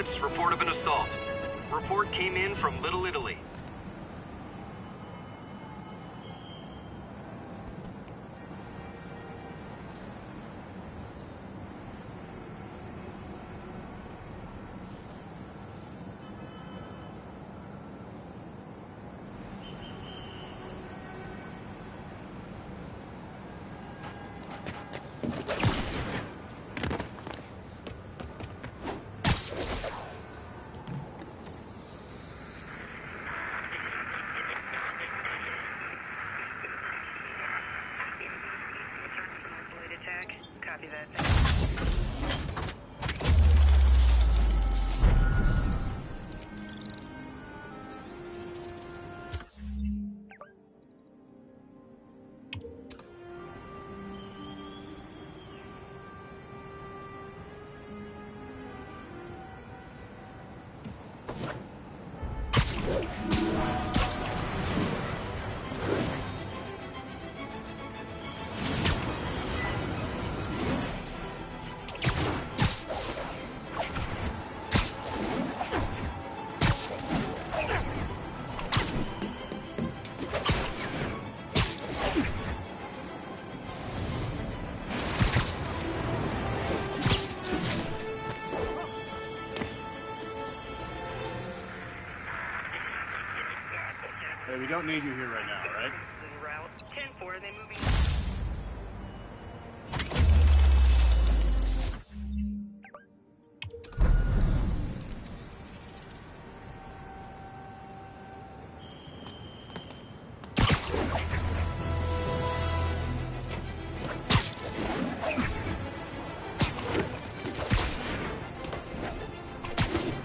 units, report of an assault. Report came in from Little Italy. Copy that. Hey, we don't need you here right now, right? Route 10-4, are they moving?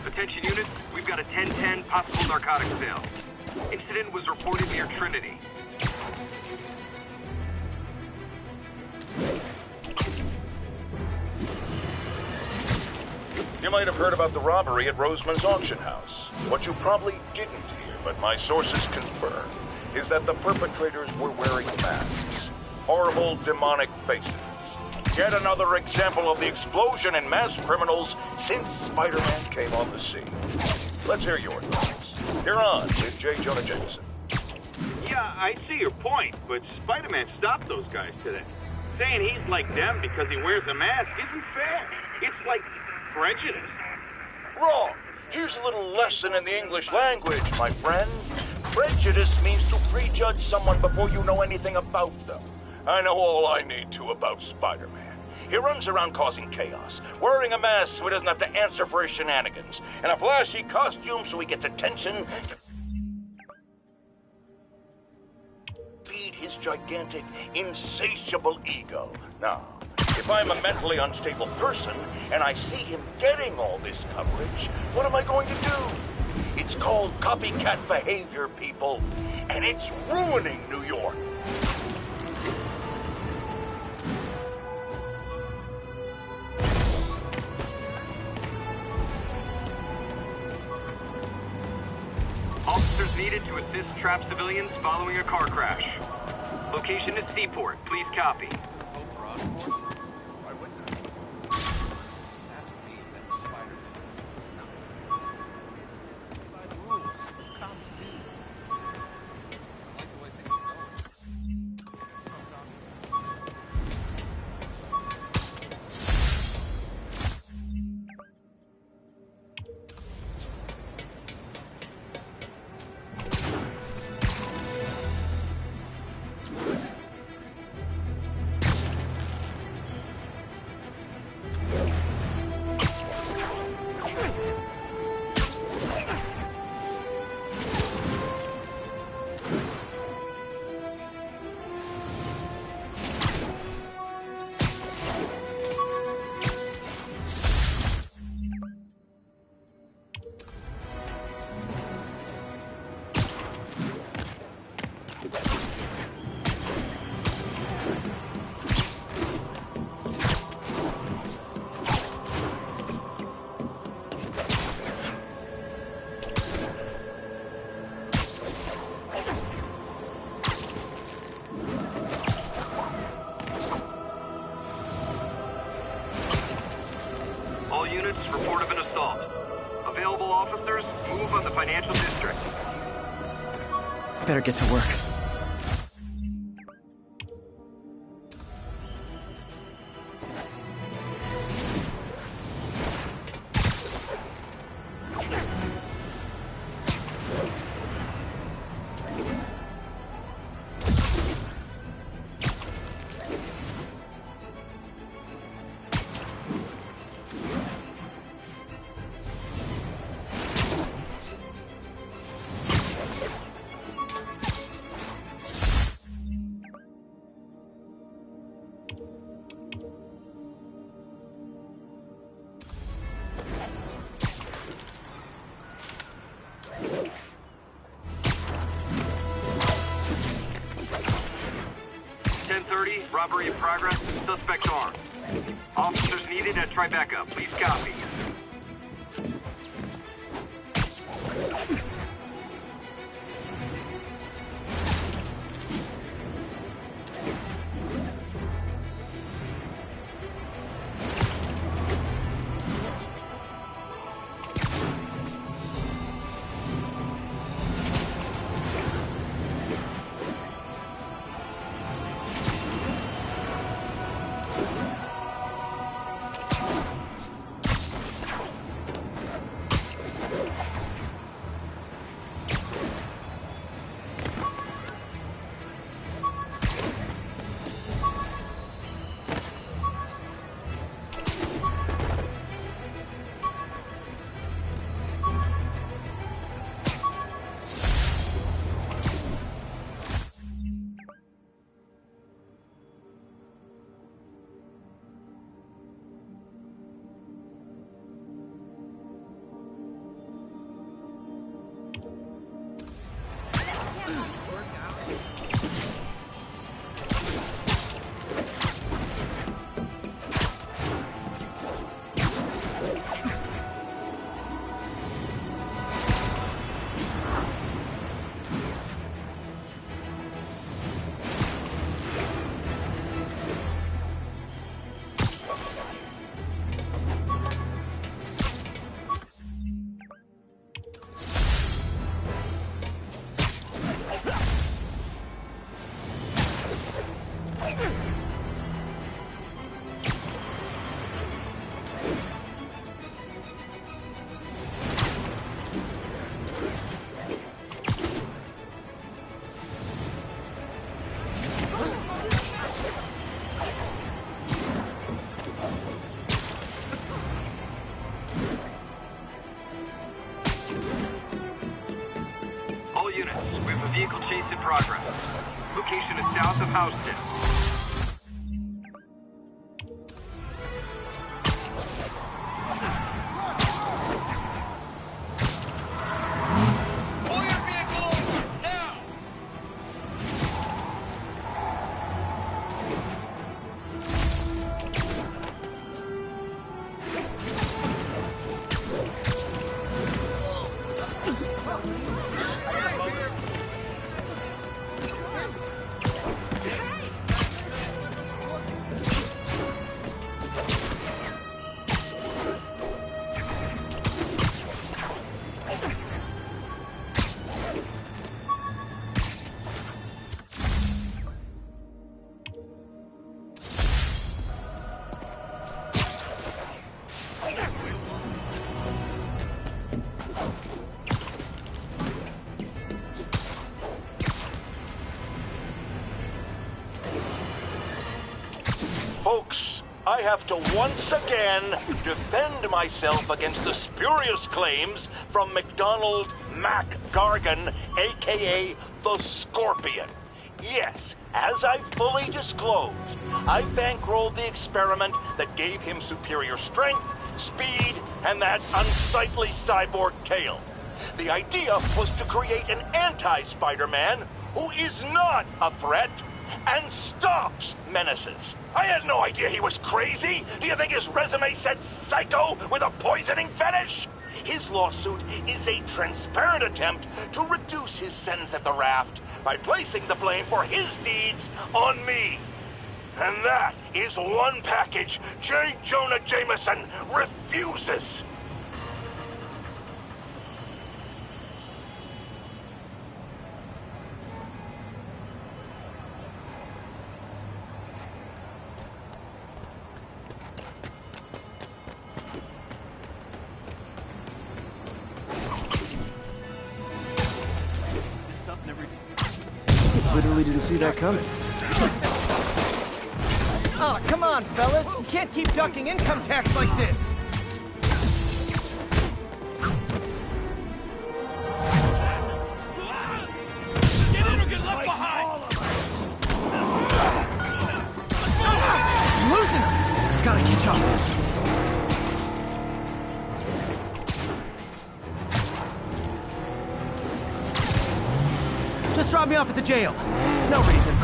Attention units, we've got a 10-10 possible narcotics sale. Incident was reported near Trinity. You might have heard about the robbery at Roseman's auction house. What you probably didn't hear, but my sources confirm, is that the perpetrators were wearing masks. Horrible, demonic faces. Yet another example of the explosion in mass criminals since Spider-Man came on the scene. Let's hear your thoughts. You're on with J. Jonah Jameson. Yeah, I see your point, but Spider-Man stopped those guys today. Saying he's like them because he wears a mask isn't fair. It's like prejudice. Wrong. Here's a little lesson in the English language, my friend. Prejudice means to prejudge someone before you know anything about them. I know all I need to about Spider-Man. He runs around causing chaos, wearing a mask so he doesn't have to answer for his shenanigans, and a flashy costume so he gets attention to feed his gigantic, insatiable ego. Now, if I'm a mentally unstable person and I see him getting all this coverage, what am I going to do? It's called copycat behavior, people, and it's ruining New York. Officers needed to assist trapped civilians following a car crash. Location is Seaport. Please copy. All units, report of an assault. available officers, move on the financial district. Better get to work. Robbery in progress. Suspect armed. Officers needed at Tribeca. Please copy. Vehicle chase in progress. Location is south of Houston. Folks, I have to once again defend myself against the spurious claims from McDonald Mac Gargan, aka the Scorpion. Yes, as I fully disclosed, I bankrolled the experiment that gave him superior strength, speed, and that unsightly cyborg tail. The idea was to create an anti-Spider-Man who is not a threat and stops menaces. I had no idea he was crazy. Do you think his resume said psycho with a poisoning fetish? His lawsuit is a transparent attempt to reduce his sentence at the raft by placing the blame for his deeds on me. And that is one package J. Jonah Jameson refuses. Totally didn't see that coming. Oh, come on, fellas! You can't keep ducking income tax like this! Get in or get left behind! I'm losing him! Gotta catch up. Just drop me off at the jail. No reason.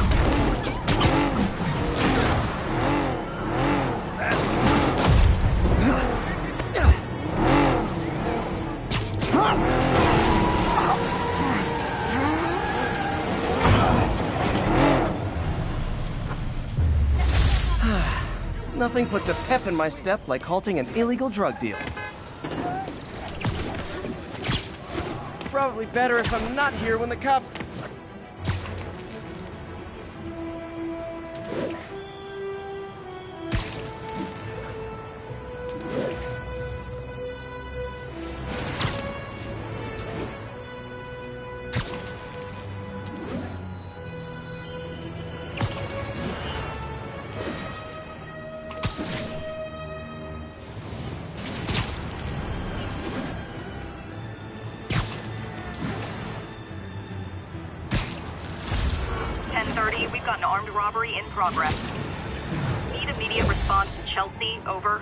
Nothing puts a pep in my step like halting an illegal drug deal. Probably better if I'm not here when the cops... We've got an armed robbery in progress. Need immediate response to Chelsea, over.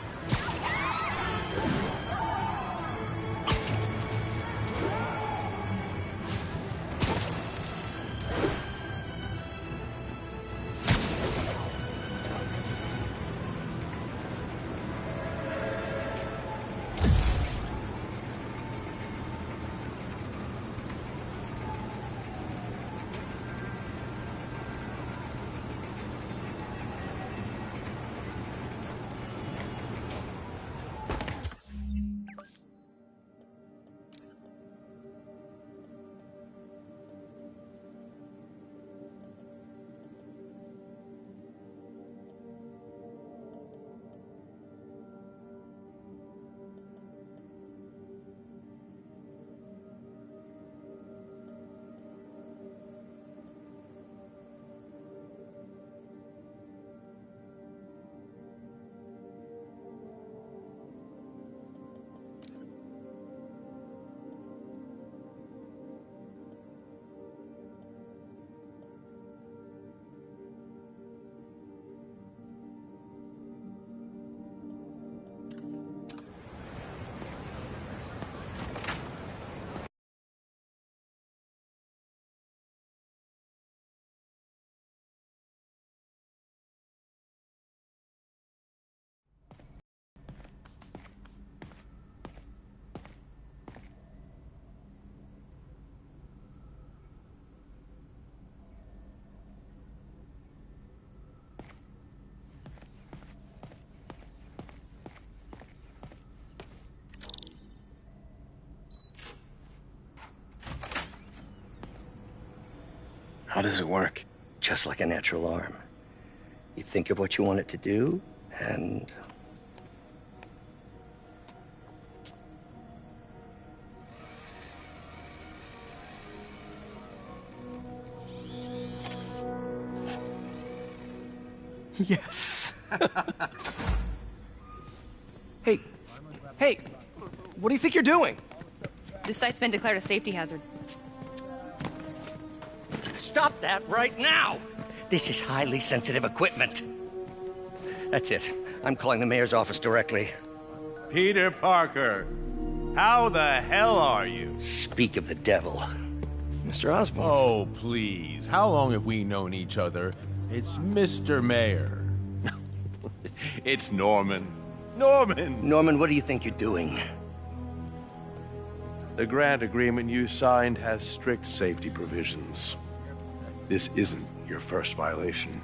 How does it work? Just like a natural arm. You think of what you want it to do, and... Yes. Hey, what do you think you're doing? This site's been declared a safety hazard. Stop that right now! This is highly sensitive equipment. That's it. I'm calling the mayor's office directly. Peter Parker, how the hell are you? Speak of the devil. Mr. Osborn. Oh, please. How long have we known each other? It's Mr. Mayor. It's Norman. Norman, what do you think you're doing? The grant agreement you signed has strict safety provisions. This isn't your first violation.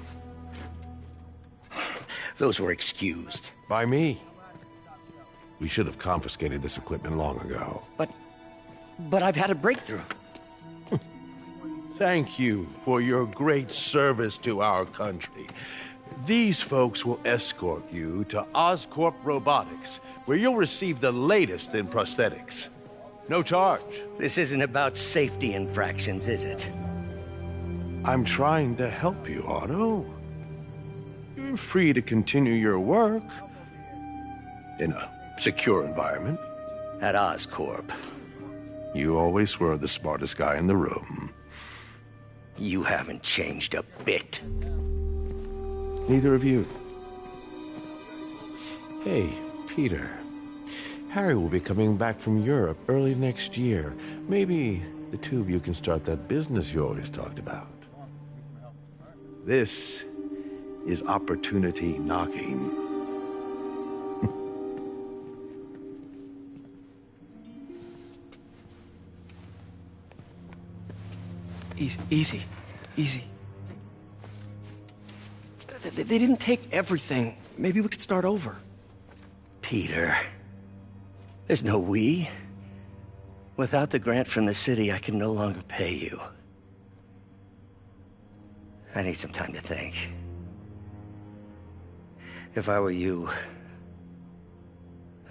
Those were excused. By me. We should have confiscated this equipment long ago. But I've had a breakthrough. Thank you for your great service to our country. These folks will escort you to Oscorp Robotics, where you'll receive the latest in prosthetics. No charge. This isn't about safety infractions, is it? I'm trying to help you, Otto. You're free to continue your work in a secure environment. At Oscorp. You always were the smartest guy in the room. You haven't changed a bit. Neither of you. Hey, Peter. Harry will be coming back from Europe early next year. Maybe the two of you can start that business you always talked about. This is opportunity knocking. Easy. They didn't take everything. Maybe we could start over. Peter, there's no we. Without the grant from the city, I can no longer pay you. I need some time to think. If I were you,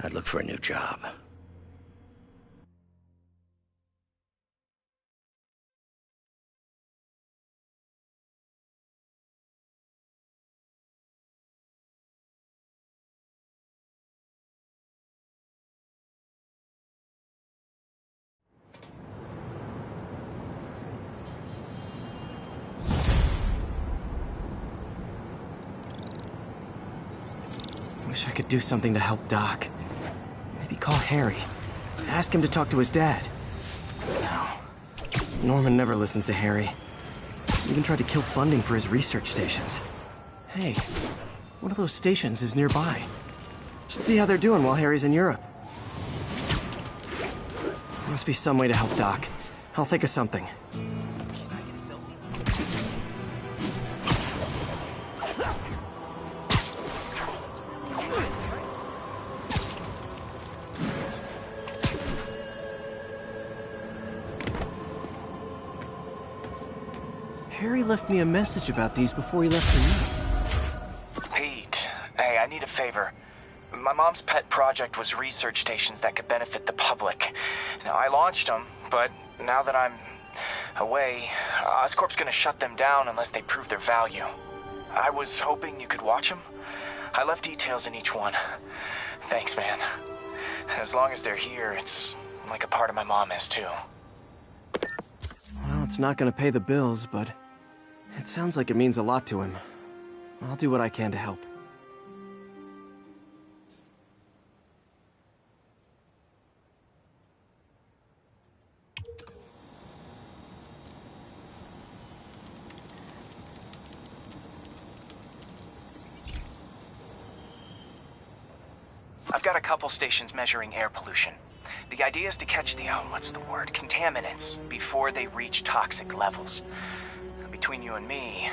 I'd look for a new job. Wish I could do something to help Doc. Maybe call Harry. Ask him to talk to his dad. No. Norman never listens to Harry. Even tried to kill funding for his research stations. Hey, one of those stations is nearby. Should see how they're doing while Harry's in Europe. There must be some way to help Doc. I'll think of something. Harry left me a message about these before he left for you. Pete, hey, I need a favor. My mom's pet project was research stations that could benefit the public. Now, I launched them, but now that I'm away, Oscorp's gonna shut them down unless they prove their value. I was hoping you could watch them. I left details in each one. Thanks, man. As long as they're here, it's like a part of my mom is, too. Well, it's not gonna pay the bills, but it sounds like it means a lot to him. I'll do what I can to help. I've got a couple stations measuring air pollution. The idea is to catch the, contaminants before they reach toxic levels. Between you and me,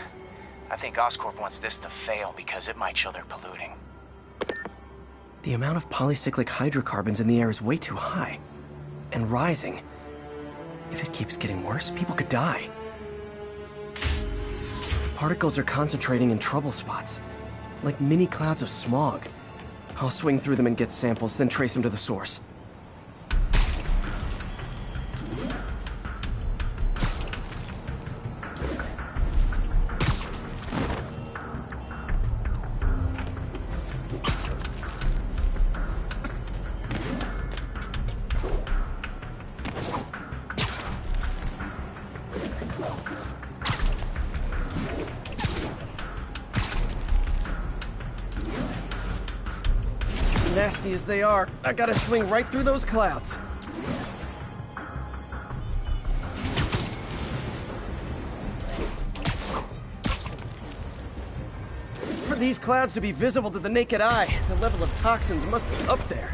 I think Oscorp wants this to fail because it might show they're polluting. The amount of polycyclic hydrocarbons in the air is way too high. And rising. If it keeps getting worse, people could die. The particles are concentrating in trouble spots. Like mini clouds of smog. I'll swing through them and get samples, then trace them to the source. Nasty as they are, I gotta swing right through those clouds. For these clouds to be visible to the naked eye, the level of toxins must be up there.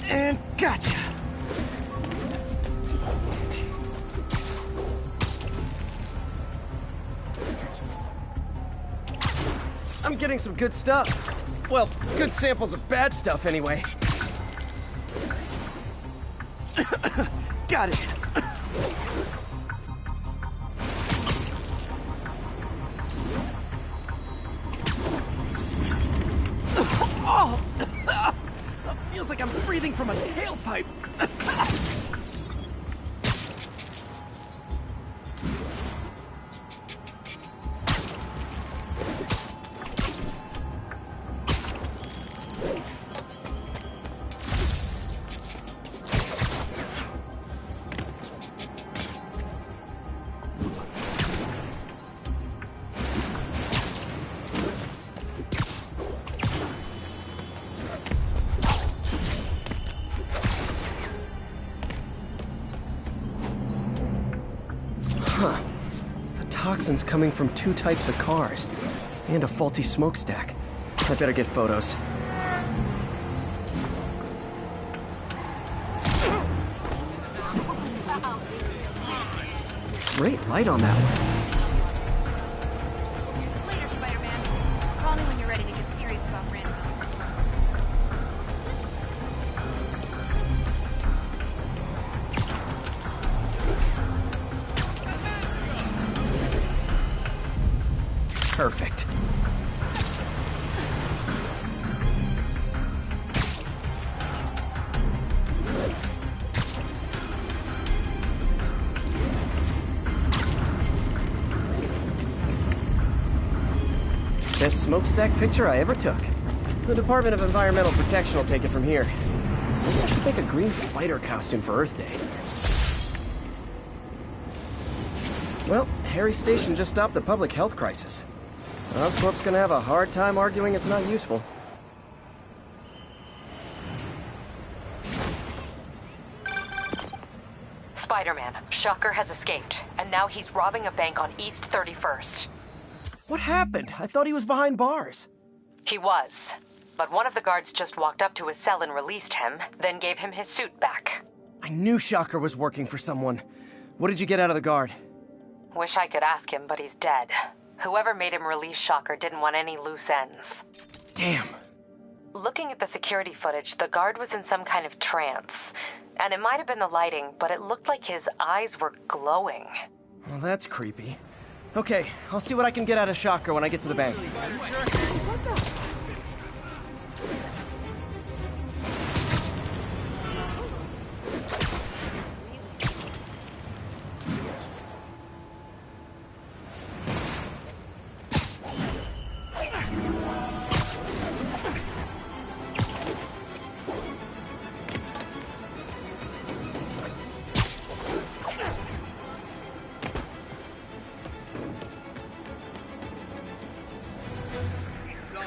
And gotcha! I'm getting some good stuff. Well, good samples of bad stuff anyway. Got it. Oh! Feels like I'm breathing from a tailpipe. Huh. The toxin's coming from 2 types of cars. And a faulty smokestack. I better get photos. Great light on that one. Later, Spider-Man. Call me when you're ready to get serious about Randall. Perfect. Best smokestack picture I ever took. The Department of Environmental Protection will take it from here. Maybe I should make a green spider costume for Earth Day. Well, Harry Station just stopped a public health crisis. Oscorp's gonna have a hard time arguing it's not useful. Spider-Man, Shocker has escaped, and now he's robbing a bank on East 31st. What happened? I thought he was behind bars. He was, but one of the guards just walked up to his cell and released him, then gave him his suit back. I knew Shocker was working for someone. What did you get out of the guard? Wish I could ask him, but he's dead. Whoever made him release Shocker didn't want any loose ends. Damn. Looking at the security footage, the guard was in some kind of trance. And it might have been the lighting, but it looked like his eyes were glowing. Well, that's creepy. Okay, I'll see what I can get out of Shocker when I get to the bank.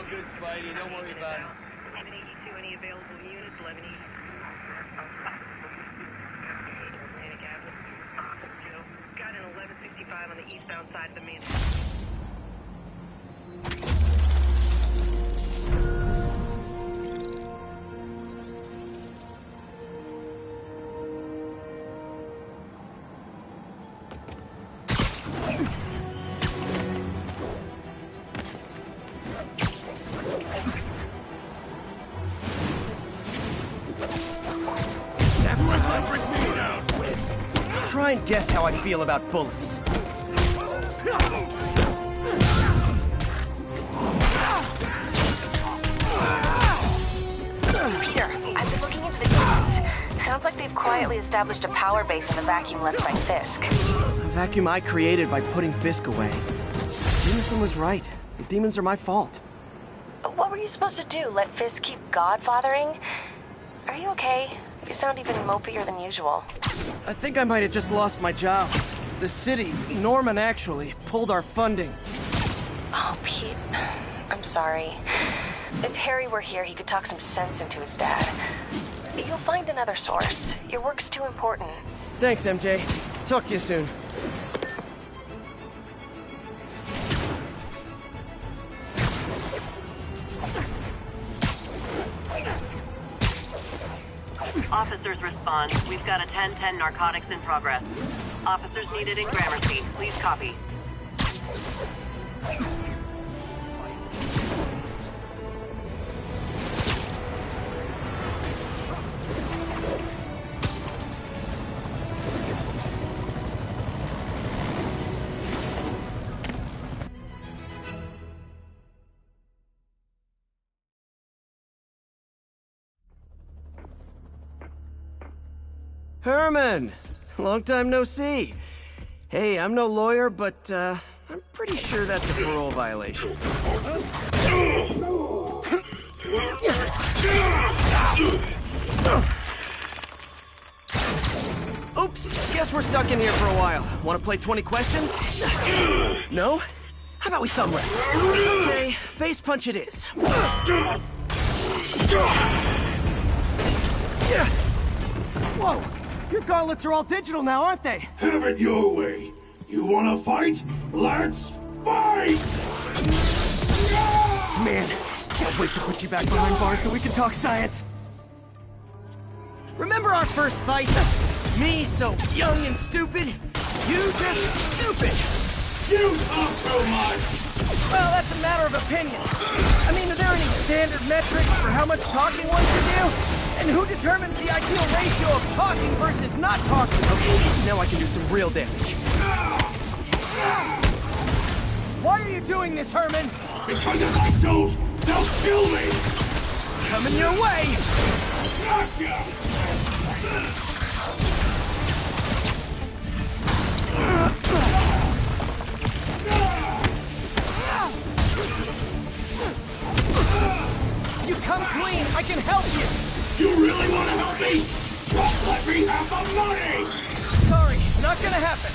Good, Spidey. Don't worry about it. 1182, any available units? 1182. Atlantic Avenue. Got an 1165 on the eastbound side of the main. Try and guess how I feel about bullets. Peter, I've been looking into the demons. Sounds like they've quietly established a power base in the vacuum left by Fisk. A vacuum I created by putting Fisk away. Jameson was right. The demons are my fault. What were you supposed to do? Let Fisk keep godfathering? Are you okay? You sound even mopier than usual. I think I might have just lost my job. The city, Norman actually, pulled our funding. Oh, Pete. I'm sorry. If Harry were here, he could talk some sense into his dad. You'll find another source. Your work's too important. Thanks, MJ. Talk to you soon. Officers respond. We've got a 10-10 narcotics in progress. Officers needed in Gramercy. Please copy. Herman! Long time no see. Hey, I'm no lawyer, but, I'm pretty sure that's a parole violation. Oops, guess we're stuck in here for a while. Want to play 20 questions? No? How about we thumb wrestle? Okay, face punch it is. Whoa! Your gauntlets are all digital now, aren't they? Have it your way. You wanna fight? Let's fight! Man, can't wait to put you back behind bars so we can talk science. Remember our first fight? Me so young and stupid? You just stupid! You talk too much! Well, that's a matter of opinion. I mean, are there any standard metrics for how much talking one should do? And who determines the ideal ratio of talking versus not talking? Okay, now I can do some real damage. Why are you doing this, Herman? Because if I don't, they'll kill me! Coming your way! Gotcha! You come clean, I can help you! You really want to help me? Don't let me have the money! Sorry, not gonna happen.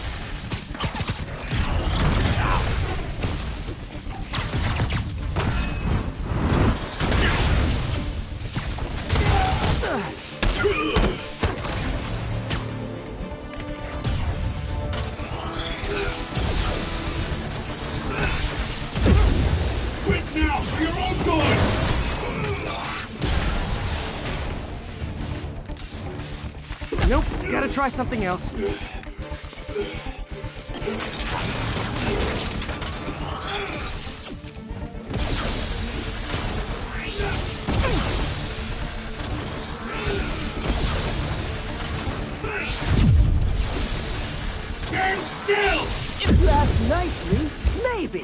Quit now, for your own good! Nope, gotta try something else. Stand still! If you ask nicely, maybe.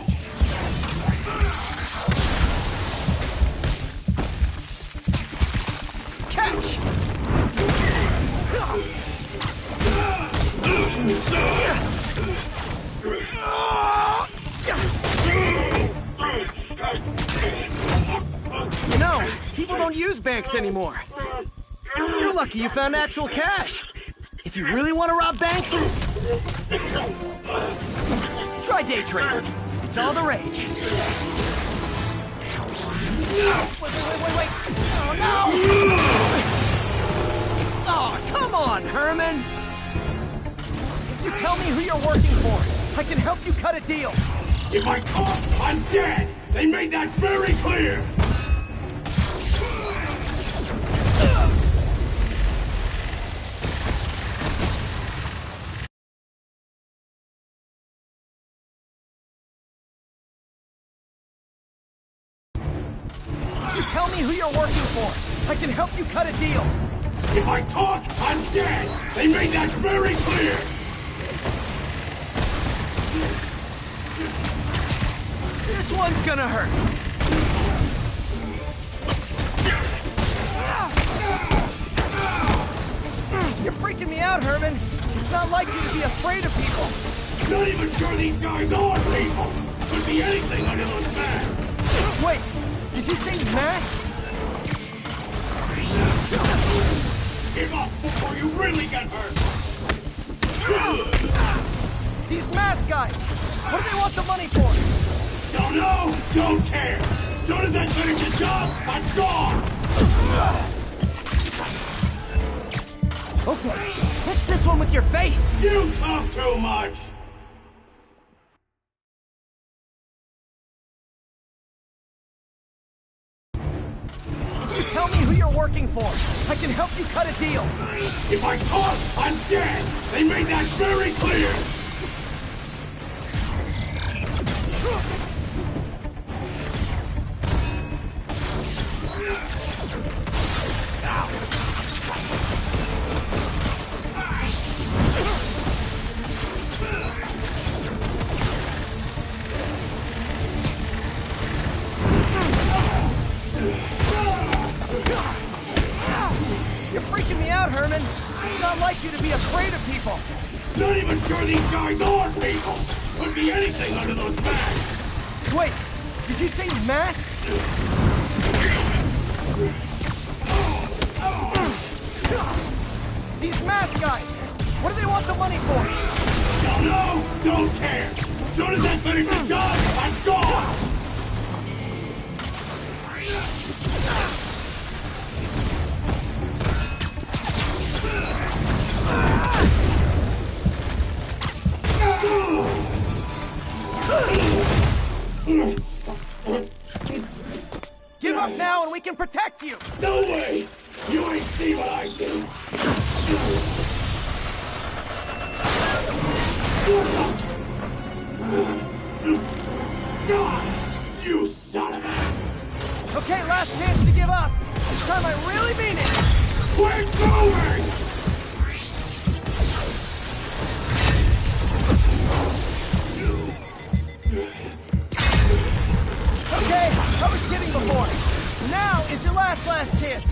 Catch! You know, people don't use banks anymore. You're lucky you found actual cash. If you really want to rob banks, try day trading. It's all the rage. Wait. Oh, no! Oh, come on, Herman! If you tell me who you're working for, I can help you cut a deal. If I talk, I'm dead! They made that very clear! You tell me who you're working for, I can help you cut a deal. If I talk, I'm dead! They made that very clear! This one's gonna hurt. You're freaking me out, Herman. It's not like you to be afraid of people. Not even sure these guys are people! Could be anything under those masks! Wait, did you say masks? Give up before you really get hurt! These mask guys, what do they want the money for? Don't know, don't care! As soon as I finish the job, I'm gone! Okay, hit this one with your face! You talk too much! You tell me who you're working for. I can help you cut a deal. If I talk, I'm dead! They made that very clear! You're freaking me out, Herman. It's not like you to be afraid of people. Not even sure these guys are people. Could be anything under those masks. Wait, did you say masks? These mask guys, what do they want the money for? Don't know, don't care. As soon as I finish the job, I'm gone. Give up now and we can protect you! No way! You ain't see what I do! You son of a... Okay, last chance to give up. This time I really mean it! We're going! Okay, I was kidding before. Now is your last chance.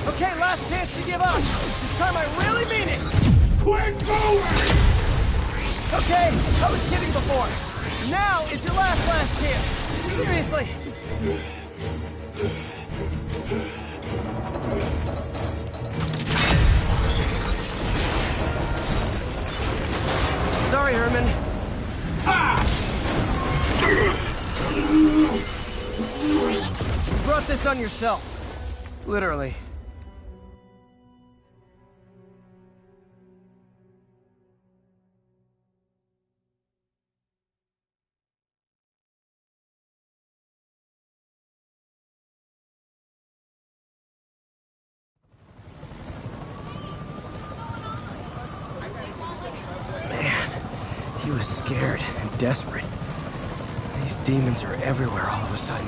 Okay, last chance to give up. This time I really mean it. Quit going! Okay, I was kidding before. Now is your last chance. Seriously. Sorry, Herman. You brought this on yourself. Literally. He was scared and desperate. These demons are everywhere all of a sudden.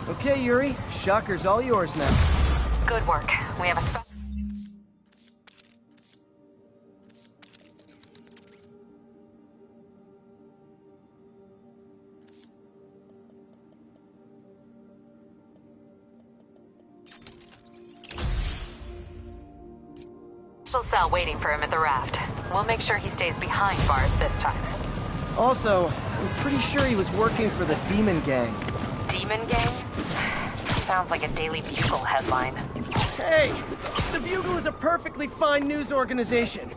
Okay, Yuri. Shocker's all yours now. Good work. We have a special cell waiting for him at the raft. We'll make sure he stays behind bars this time. Also, I'm pretty sure he was working for the Demon Gang. Demon Gang? Sounds like a Daily Bugle headline. Hey! The Bugle is a perfectly fine news organization.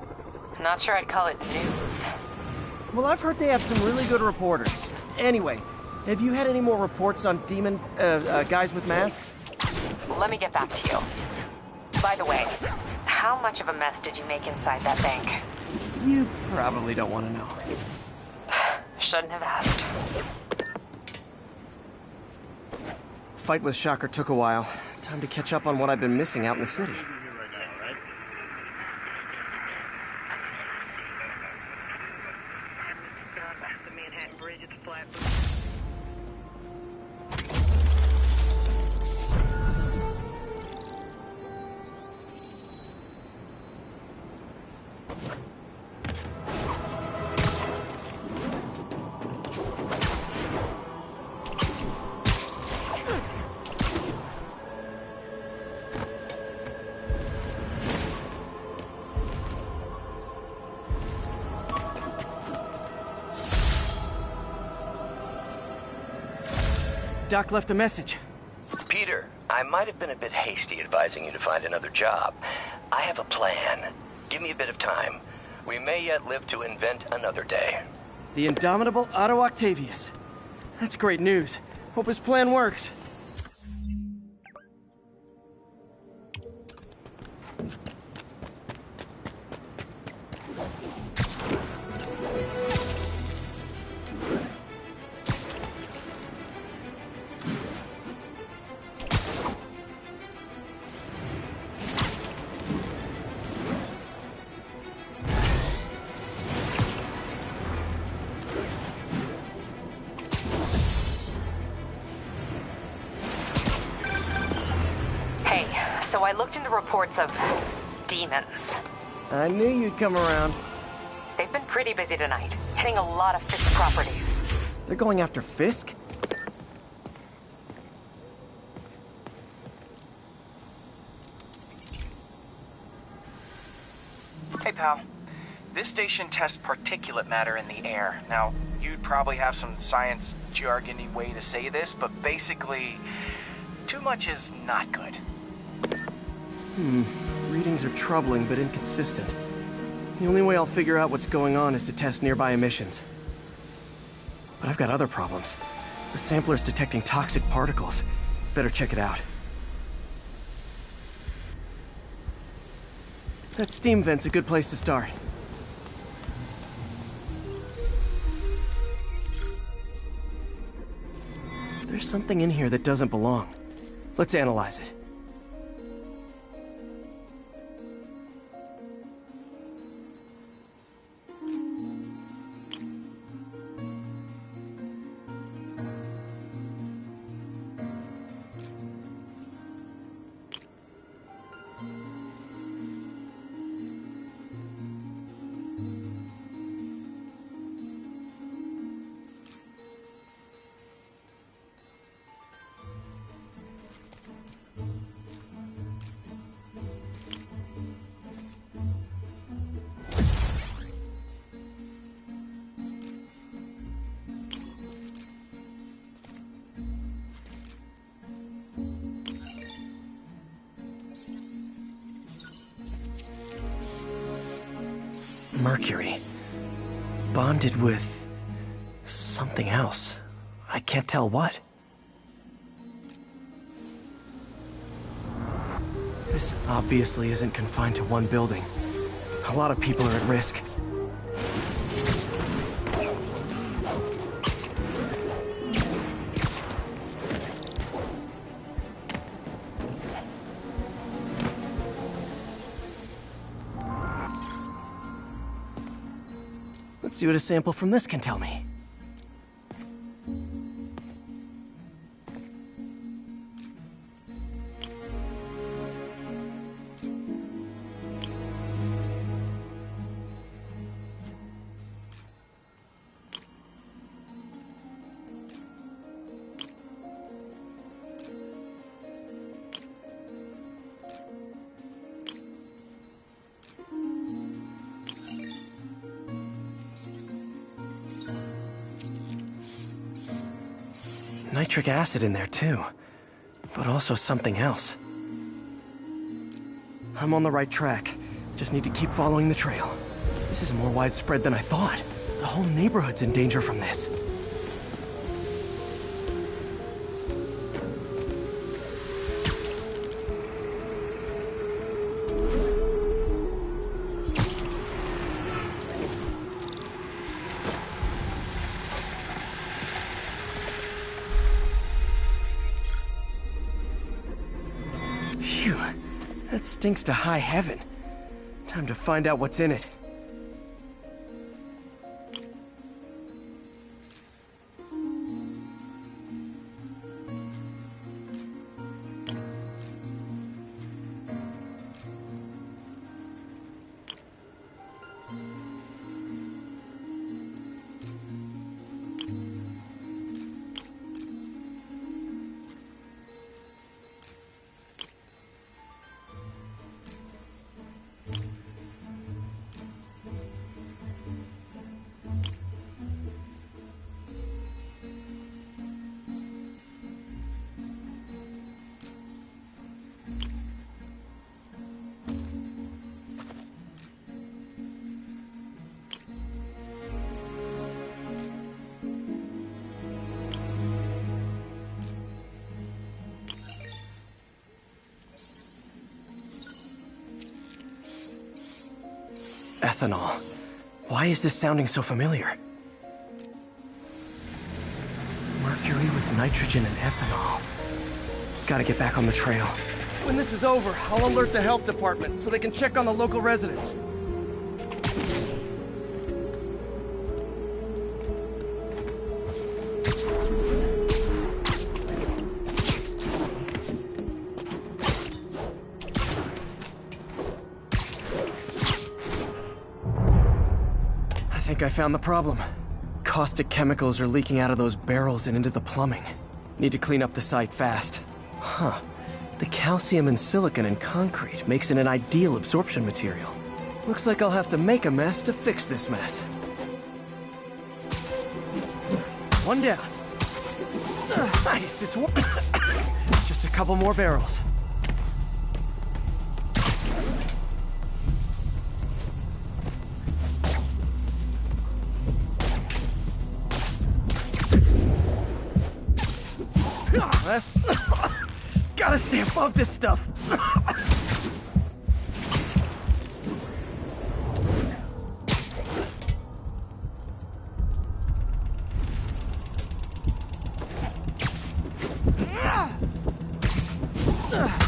Not sure I'd call it news. Well, I've heard they have some really good reporters. Anyway, have you had any more reports on demon, guys with masks? Let me get back to you. By the way, how much of a mess did you make inside that bank? You probably don't want to know. Shouldn't have asked. Fight with Shocker took a while. Time to catch up on what I've been missing out in the city. The Manhattan Bridge is flat. Doc left a message. Peter, I might have been a bit hasty advising you to find another job. I have a plan. Give me a bit of time. We may yet live to invent another day. The indomitable Otto Octavius. That's great news. Hope his plan works. So I looked into reports of demons. I knew you'd come around. They've been pretty busy tonight, hitting a lot of Fisk properties. They're going after Fisk? Hey, pal. This station tests particulate matter in the air. Now, you'd probably have some science jargony way to say this, but basically, too much is not good. Readings are troubling but inconsistent. The only way I'll figure out what's going on is to test nearby emissions. But I've got other problems. The sampler's detecting toxic particles. Better check it out. That steam vent's a good place to start. There's something in here that doesn't belong. Let's analyze it. Mercury. Bonded with something else. I can't tell what. This obviously isn't confined to one building. A lot of people are at risk. Let's see what a sample from this can tell me. Nitric acid in there too, but also something else. I'm on the right track. Just need to keep following the trail. This is more widespread than I thought. The whole neighborhood's in danger from this. Phew, that stinks to high heaven. Time to find out what's in it. Ethanol. Why is this sounding so familiar? Mercury with nitrogen and ethanol. Gotta get back on the trail. When this is over, I'll alert the health department so they can check on the local residents. think I found the problem. Caustic chemicals are leaking out of those barrels and into the plumbing. Need to clean up the site fast. Huh. The calcium and silicon in concrete makes it an ideal absorption material. Looks like I'll have to make a mess to fix this mess. One down. Nice, it's one. Just a couple more barrels. Gotta stay above this stuff.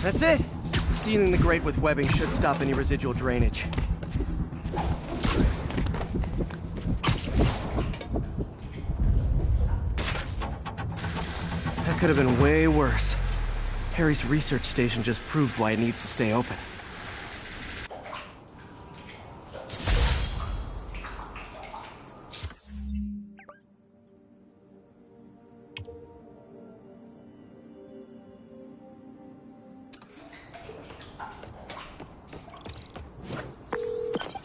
That's it. Sealing the grate with webbing should stop any residual drainage. That could have been way worse. Harry's research station just proved why it needs to stay open.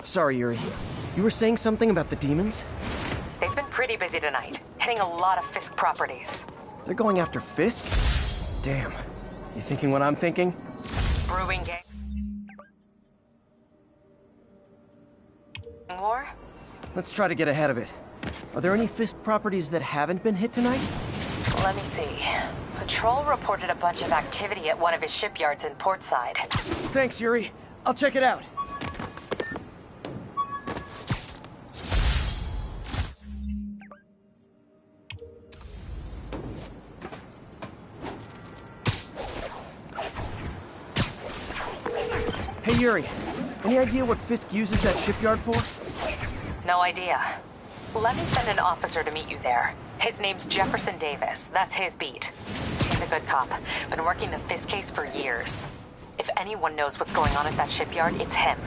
Sorry, Yuri. You were saying something about the demons? They've been pretty busy tonight, hitting a lot of Fisk properties. They're going after Fisk? Damn. You thinking what I'm thinking? Brewing gang war? Let's try to get ahead of it. Are there any Fisk properties that haven't been hit tonight? Let me see. Patrol reported a bunch of activity at one of his shipyards in Portside. Thanks, Yuri. I'll check it out. Hey, Yuri. Any idea what Fisk uses that shipyard for? No idea. Let me send an officer to meet you there. His name's Jefferson Davis. That's his beat. He's a good cop. Been working the Fisk case for years. If anyone knows what's going on at that shipyard, it's him.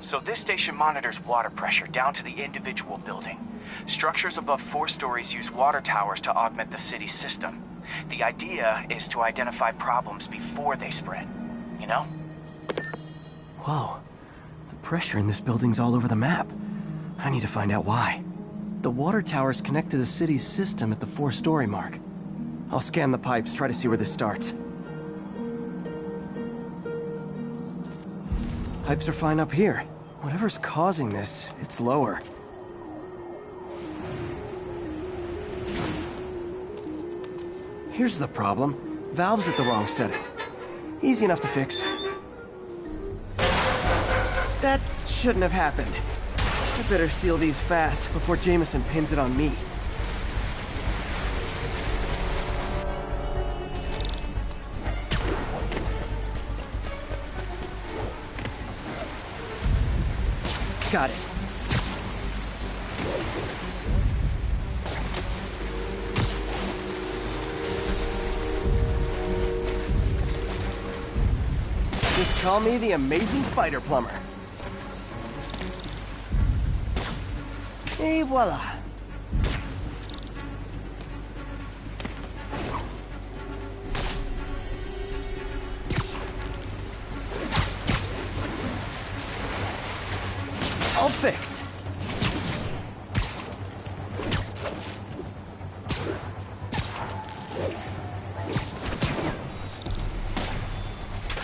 So this station monitors water pressure down to the individual building. Structures above 4 stories use water towers to augment the city's system. The idea is to identify problems before they spread, you know? Whoa. The pressure in this building's all over the map. I need to find out why. The water towers connect to the city's system at the 4-story mark. I'll scan the pipes, try to see where this starts. Pipes are fine up here. Whatever's causing this, it's lower. Here's the problem. Valve's at the wrong setting. Easy enough to fix. That shouldn't have happened. I better seal these fast before Jameson pins it on me. Got it. Just call me the Amazing Spider Plumber. Et voila. All fixed.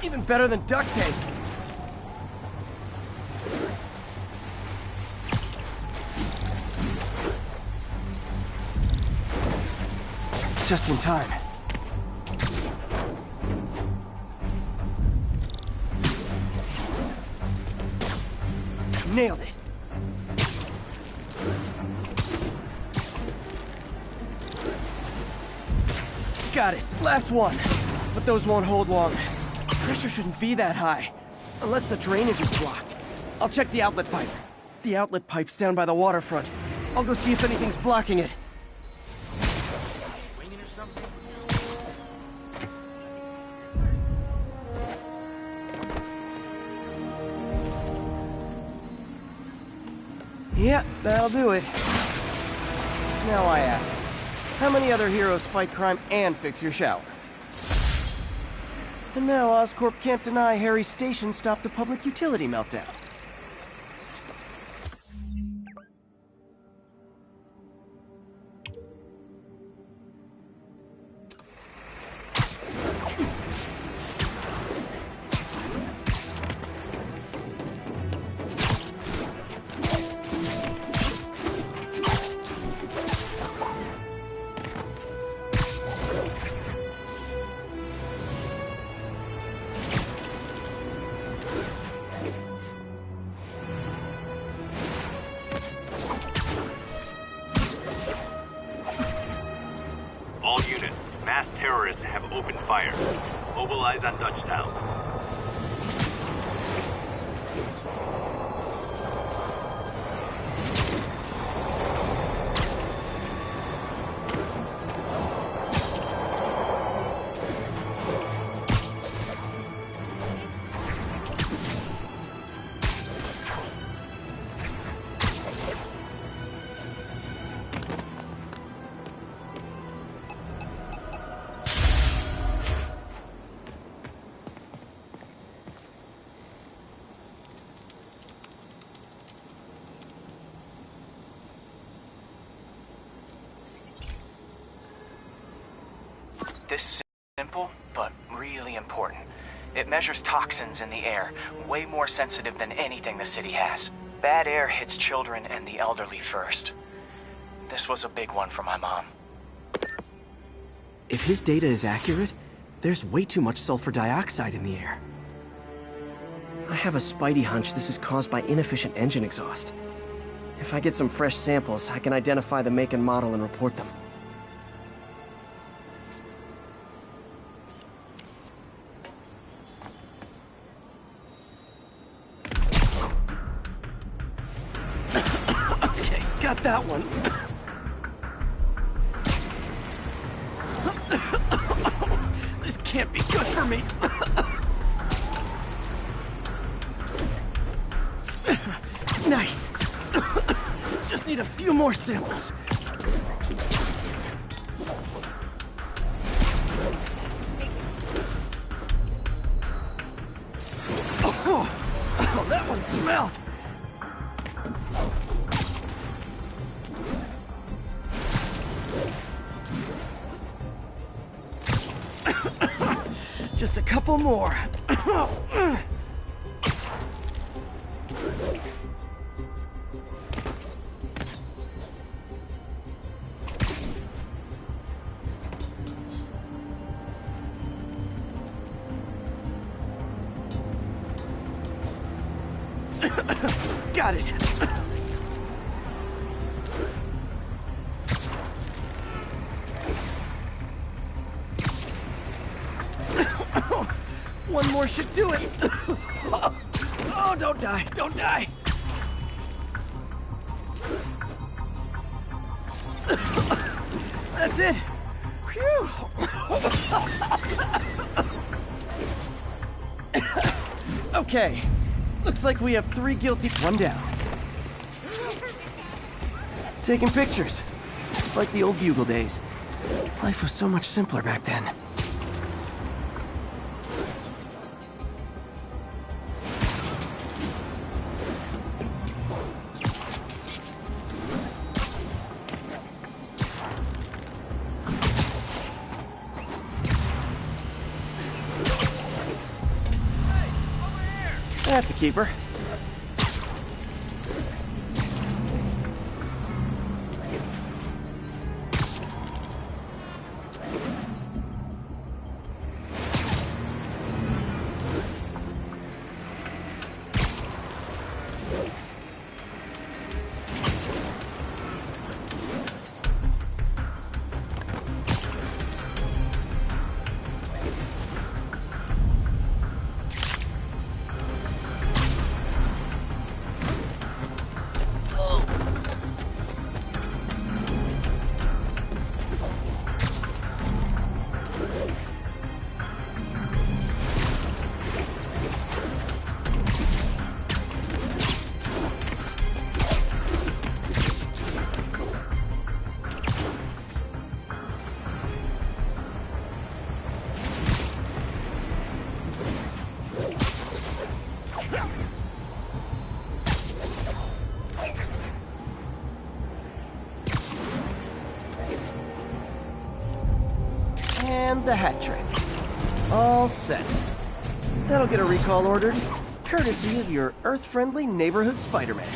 Even better than duct tape. Just in time. Nailed it. Got it. Last one. But those won't hold long. Pressure shouldn't be that high. Unless the drainage is blocked. I'll check the outlet pipe. The outlet pipe's down by the waterfront. I'll go see if anything's blocking it. Yeah, that'll do it. Now I ask, how many other heroes fight crime and fix your shower? And now Oscorp can't deny Harry's station stopped a public utility meltdown. Mobilize on Dutchtown. This simple, but really important. It measures toxins in the air, way more sensitive than anything the city has. Bad air hits children and the elderly first. This was a big one for my mom. If his data is accurate, there's way too much sulfur dioxide in the air. I have a spidey hunch this is caused by inefficient engine exhaust. If I get some fresh samples, I can identify the make and model and report them. Okay, got that one. This can't be good for me. Nice. Just need a few more samples. Oh, that one smelled. Just a couple more. Got it. One more should do it. Oh, don't die, don't die. That's it. Phew. Okay. Looks like we have 3 guilty, 1 down. Taking pictures. Just like the old Bugle days. Life was so much simpler back then. That's a keeper. And the hat trick. All set. That'll get a recall ordered, courtesy of your Earth-friendly neighborhood Spider-Man.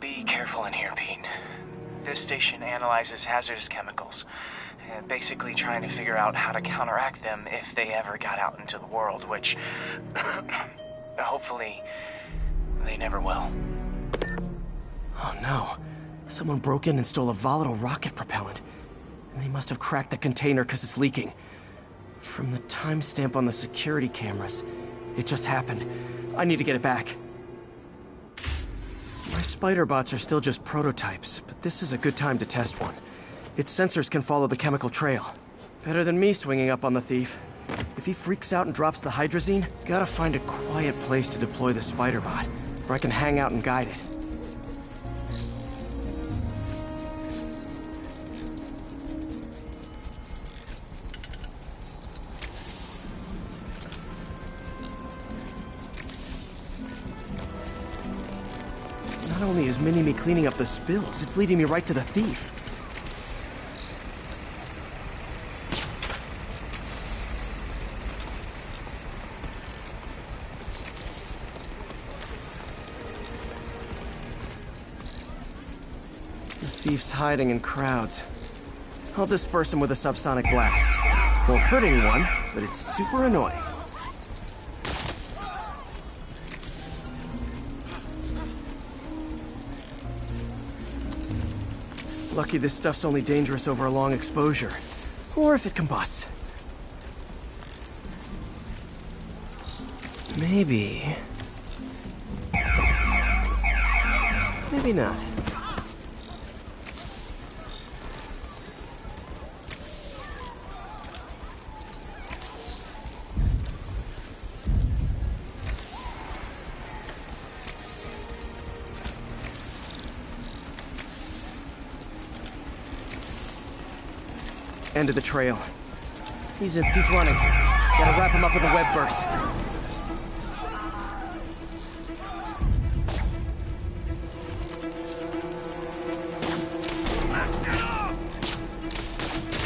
Be careful in here, Pete. This station analyzes hazardous chemicals, basically trying to figure out how to counteract them if they ever got out into the world, which hopefully they never will. Oh no. Someone broke in and stole a volatile rocket propellant. And they must have cracked the container because it's leaking. From the timestamp on the security cameras, it just happened. I need to get it back. My spider bots are still just prototypes, but this is a good time to test one. Its sensors can follow the chemical trail. Better than me swinging up on the thief. If he freaks out and drops the hydrazine, gotta find a quiet place to deploy the spider bot, where I can hang out and guide it. Not only is Mini-Me cleaning up the spills, it's leading me right to the thief. The thief's hiding in crowds. I'll disperse him with a subsonic blast. Won't hurt anyone, but it's super annoying. Lucky this stuff's only dangerous over a long exposure. Or if it combusts. Maybe... Maybe not. End of the trail. He's running. Gotta wrap him up with a web burst.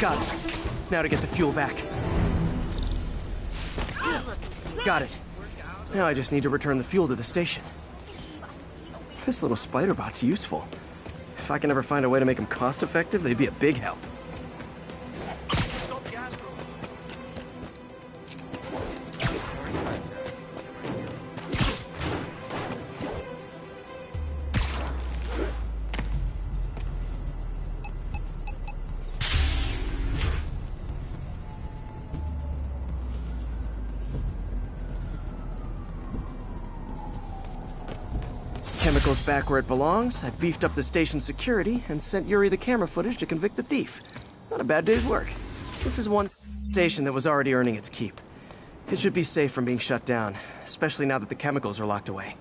Got it. Now to get the fuel back. Got it. Now I just need to return the fuel to the station. This little spider bot's useful. If I can ever find a way to make them cost-effective, they'd be a big help. Chemicals back where it belongs. I beefed up the station's security and sent Yuri the camera footage to convict the thief. Not a bad day's work. This is one station that was already earning its keep. It should be safe from being shut down, especially now that the chemicals are locked away.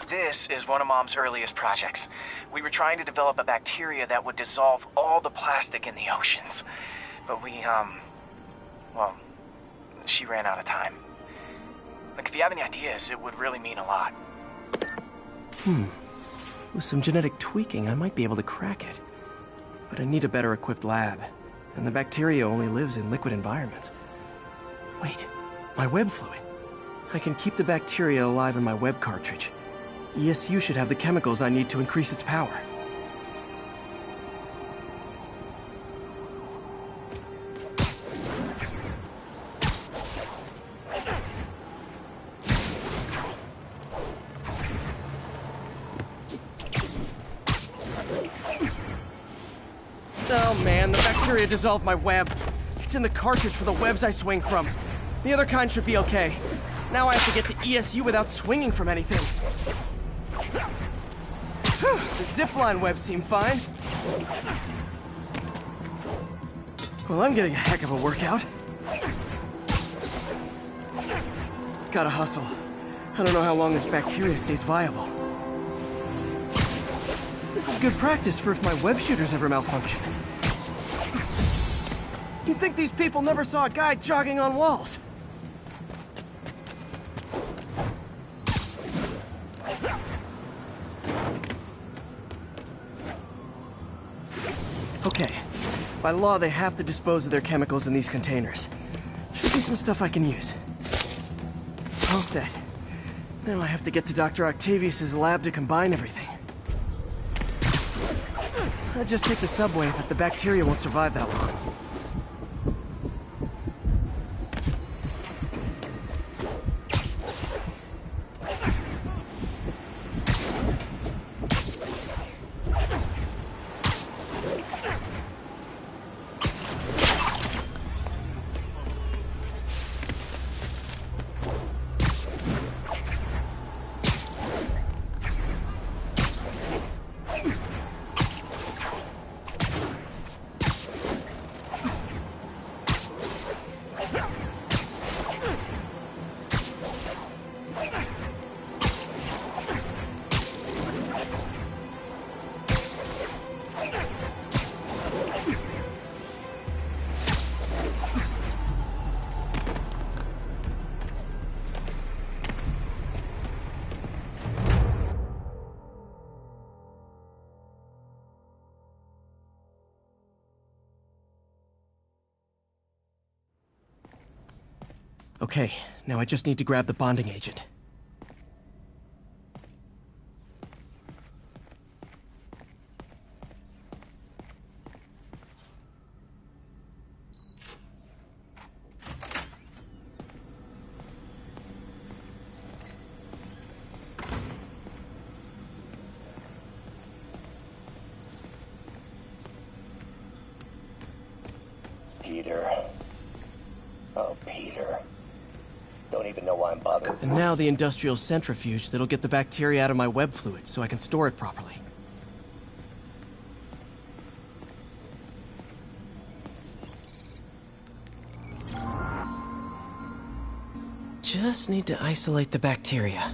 This is one of Mom's earliest projects. We were trying to develop a bacteria that would dissolve all the plastic in the oceans. But well, she ran out of time. Like, if you have any ideas, it would really mean a lot. With some genetic tweaking, I might be able to crack it. But I need a better equipped lab. And the bacteria only lives in liquid environments. Wait, my web fluid. I can keep the bacteria alive in my web cartridge. ESU should have the chemicals I need to increase its power. Oh man, the bacteria dissolved my web. It's in the cartridge for the webs I swing from. The other kind should be okay. Now I have to get to ESU without swinging from anything. The zipline webs seem fine. Well, I'm getting a heck of a workout. Gotta hustle. I don't know how long this bacteria stays viable. This is good practice for if my web shooters ever malfunction. You'd think these people never saw a guy jogging on walls. Okay. By law, they have to dispose of their chemicals in these containers. Should be some stuff I can use. All set. Now I have to get to Dr. Octavius's lab to combine everything. I'd just take the subway, but the bacteria won't survive that long. Okay, now I just need to grab the bonding agent. Peter. Oh, Peter. Don't even know why I'm bothering. And now the industrial centrifuge that'll get the bacteria out of my web fluid so I can store it properly. Just need to isolate the bacteria.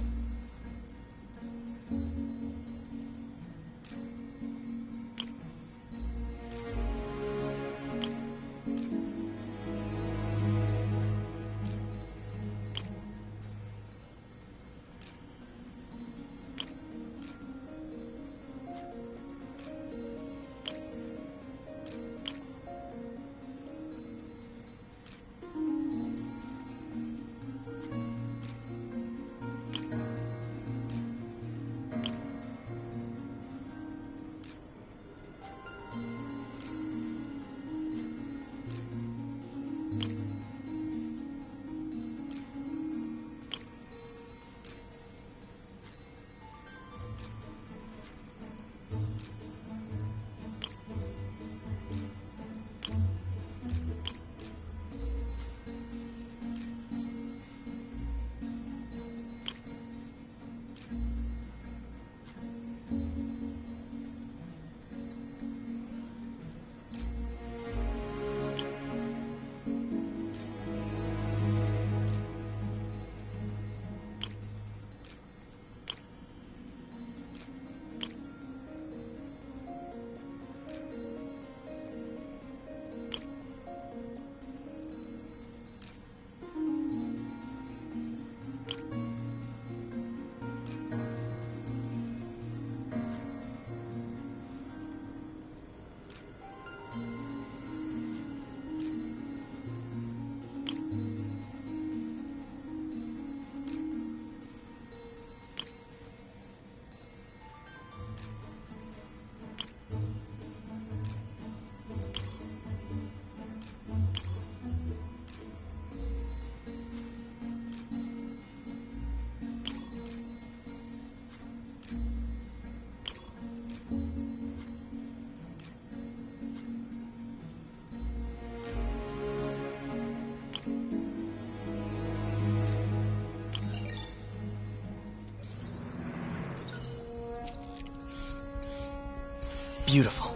Beautiful.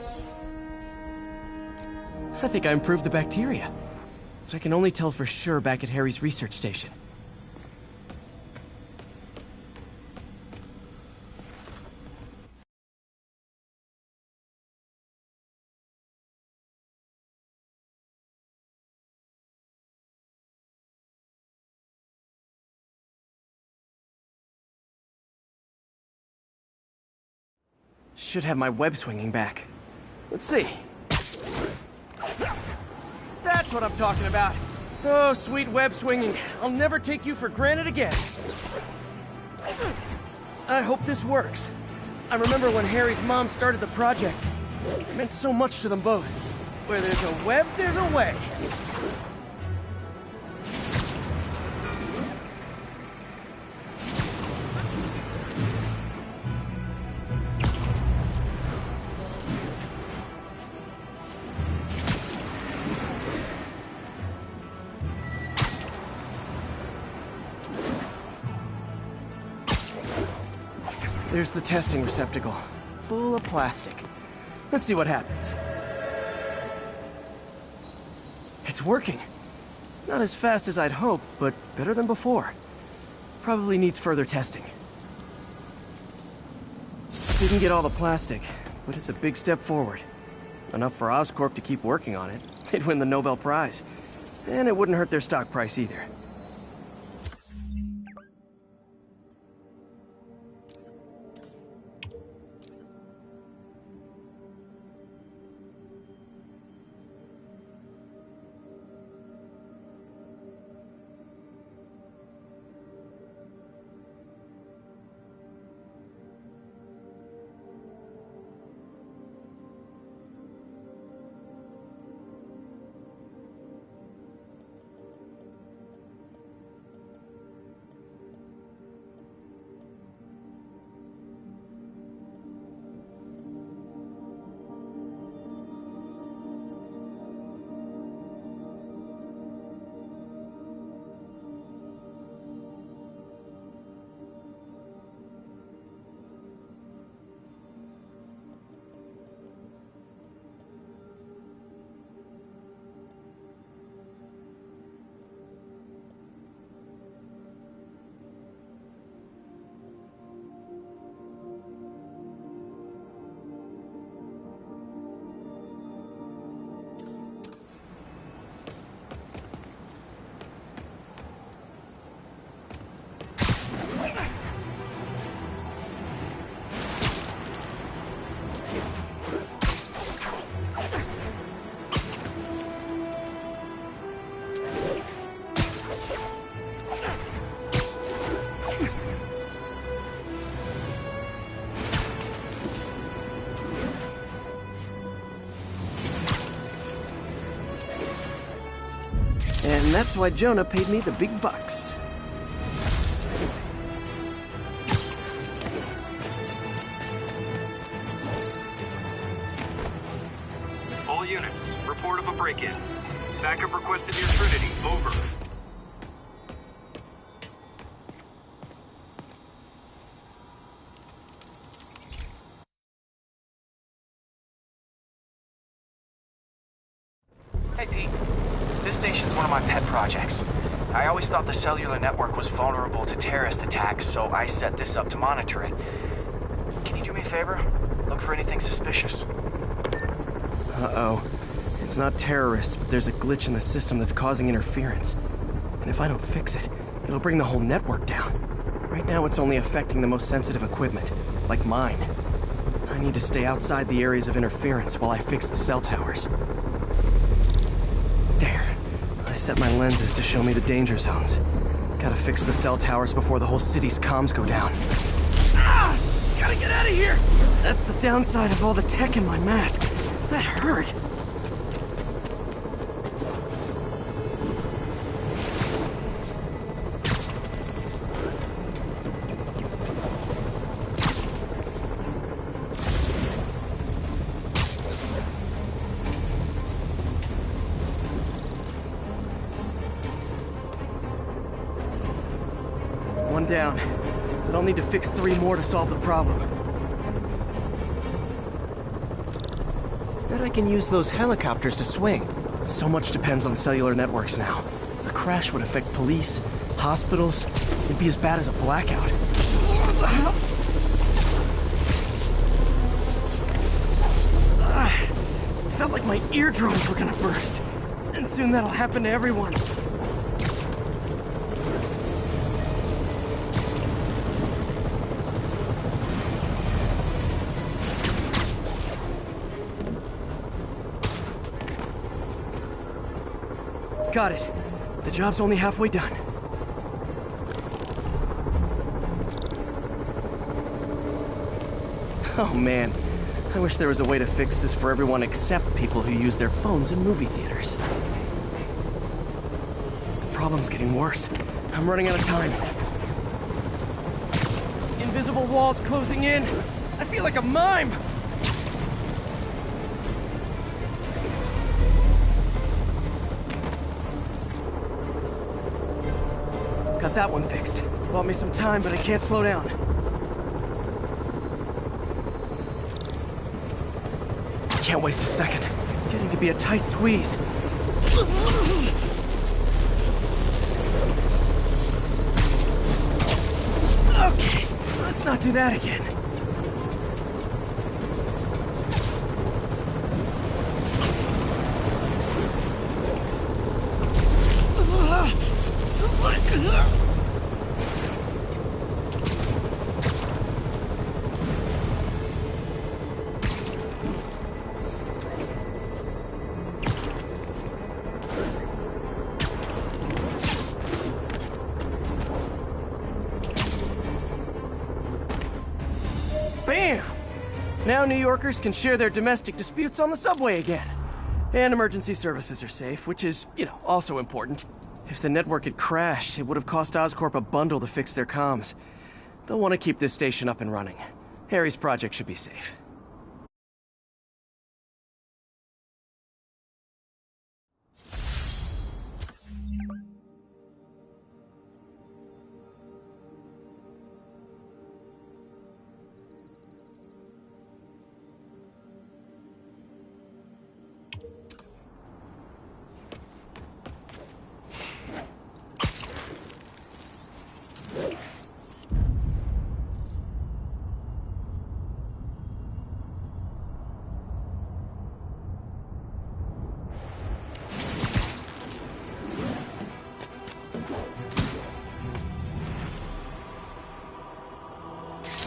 I think I improved the bacteria. But I can only tell for sure back at Harry's research station. Should have my web swinging back. Let's see. That's what I'm talking about. Oh, sweet web swinging. I'll never take you for granted again. I hope this works. I remember when Harry's mom started the project. It meant so much to them both. Where there's a web, there's a way. There's the testing receptacle, full of plastic. Let's see what happens. It's working. Not as fast as I'd hoped, but better than before. Probably needs further testing. Didn't get all the plastic, but it's a big step forward. Enough for Oscorp to keep working on it. They'd win the Nobel Prize. And it wouldn't hurt their stock price either. And that's why Jonah paid me the big bucks. All units, report of a break-in. Backup requested near Trinity. Over. Hey, Pete. This station's one of my pet projects. I always thought the cellular network was vulnerable to terrorist attacks, so I set this up to monitor it. Can you do me a favor? Look for anything suspicious. Uh-oh. It's not terrorists, but there's a glitch in the system that's causing interference. And if I don't fix it, it'll bring the whole network down. Right now, it's only affecting the most sensitive equipment, like mine. I need to stay outside the areas of interference while I fix the cell towers. There. I set my lenses to show me the danger zones. Gotta fix the cell towers before the whole city's comms go down. Ah! Gotta get out of here! That's the downside of all the tech in my mask. That hurt. One down, but I'll need to fix 3 more to solve the problem. Bet I can use those helicopters to swing. So much depends on cellular networks now. A crash would affect police, hospitals. It'd be as bad as a blackout. Felt like my eardrums were gonna burst. And soon that'll happen to everyone. Got it. The job's only halfway done. Oh man, I wish there was a way to fix this for everyone except people who use their phones in movie theaters. The problem's getting worse. I'm running out of time. Invisible walls closing in. I feel like a mime. Got that one fixed. Bought me some time, but I can't slow down. Can't waste a second. Getting to be a tight squeeze. Okay, let's not do that again. Bam! Now New Yorkers can share their domestic disputes on the subway again. And emergency services are safe, which is, also important. If the network had crashed, it would have cost Oscorp a bundle to fix their comms. They'll want to keep this station up and running. Harry's project should be safe.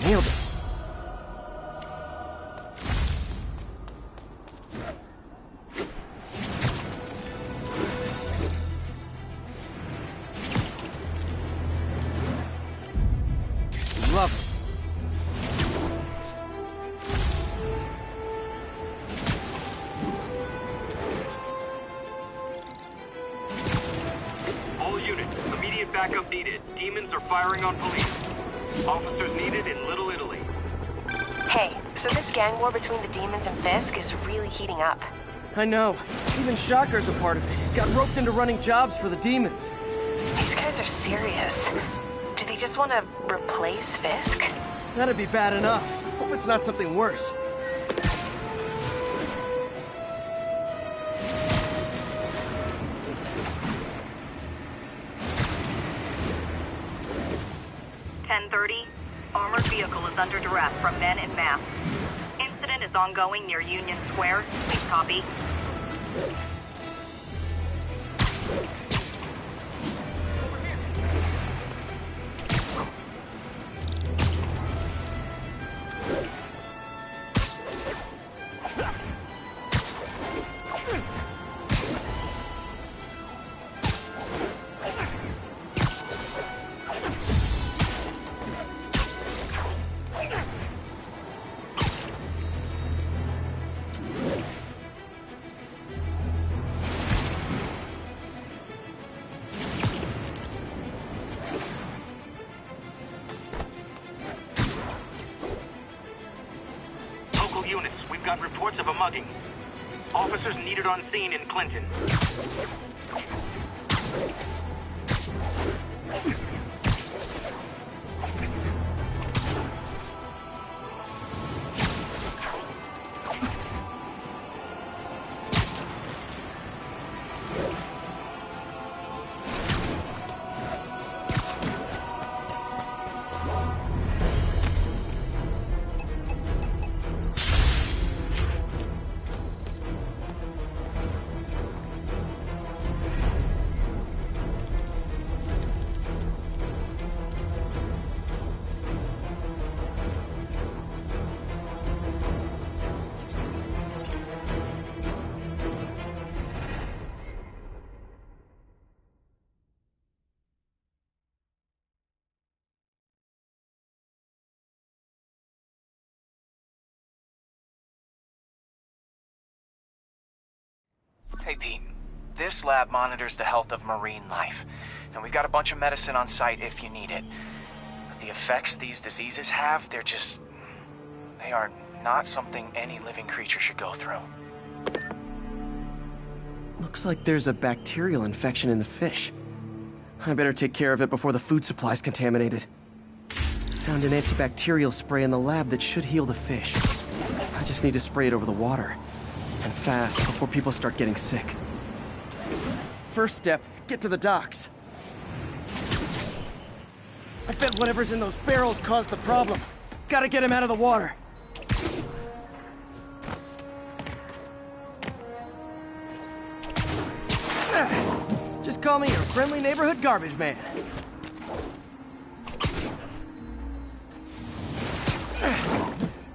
Nailed it. Love it. Backup needed. Demons are firing on police. Officers needed in Little Italy. Hey, so this gang war between the demons and Fisk is really heating up. I know. Even Shocker's a part of it. Got roped into running jobs for the demons. These guys are serious. Do they just want to replace Fisk? That'd be bad enough. Hope it's not something worse. Armored vehicle is under duress from men in masks. Incident is ongoing near Union Square. Please copy. Units, we've got reports of a mugging. Officers needed on scene in Clinton. Hey, Pete. This lab monitors the health of marine life, and we've got a bunch of medicine on site if you need it. But the effects these diseases have, they are not something any living creature should go through. Looks like there's a bacterial infection in the fish. I better take care of it before the food supply's contaminated. Found an antibacterial spray in the lab that should heal the fish. I just need to spray it over the water. And fast, before people start getting sick. First step, get to the docks. I bet whatever's in those barrels caused the problem. Gotta get him out of the water. Just call me your friendly neighborhood garbage man.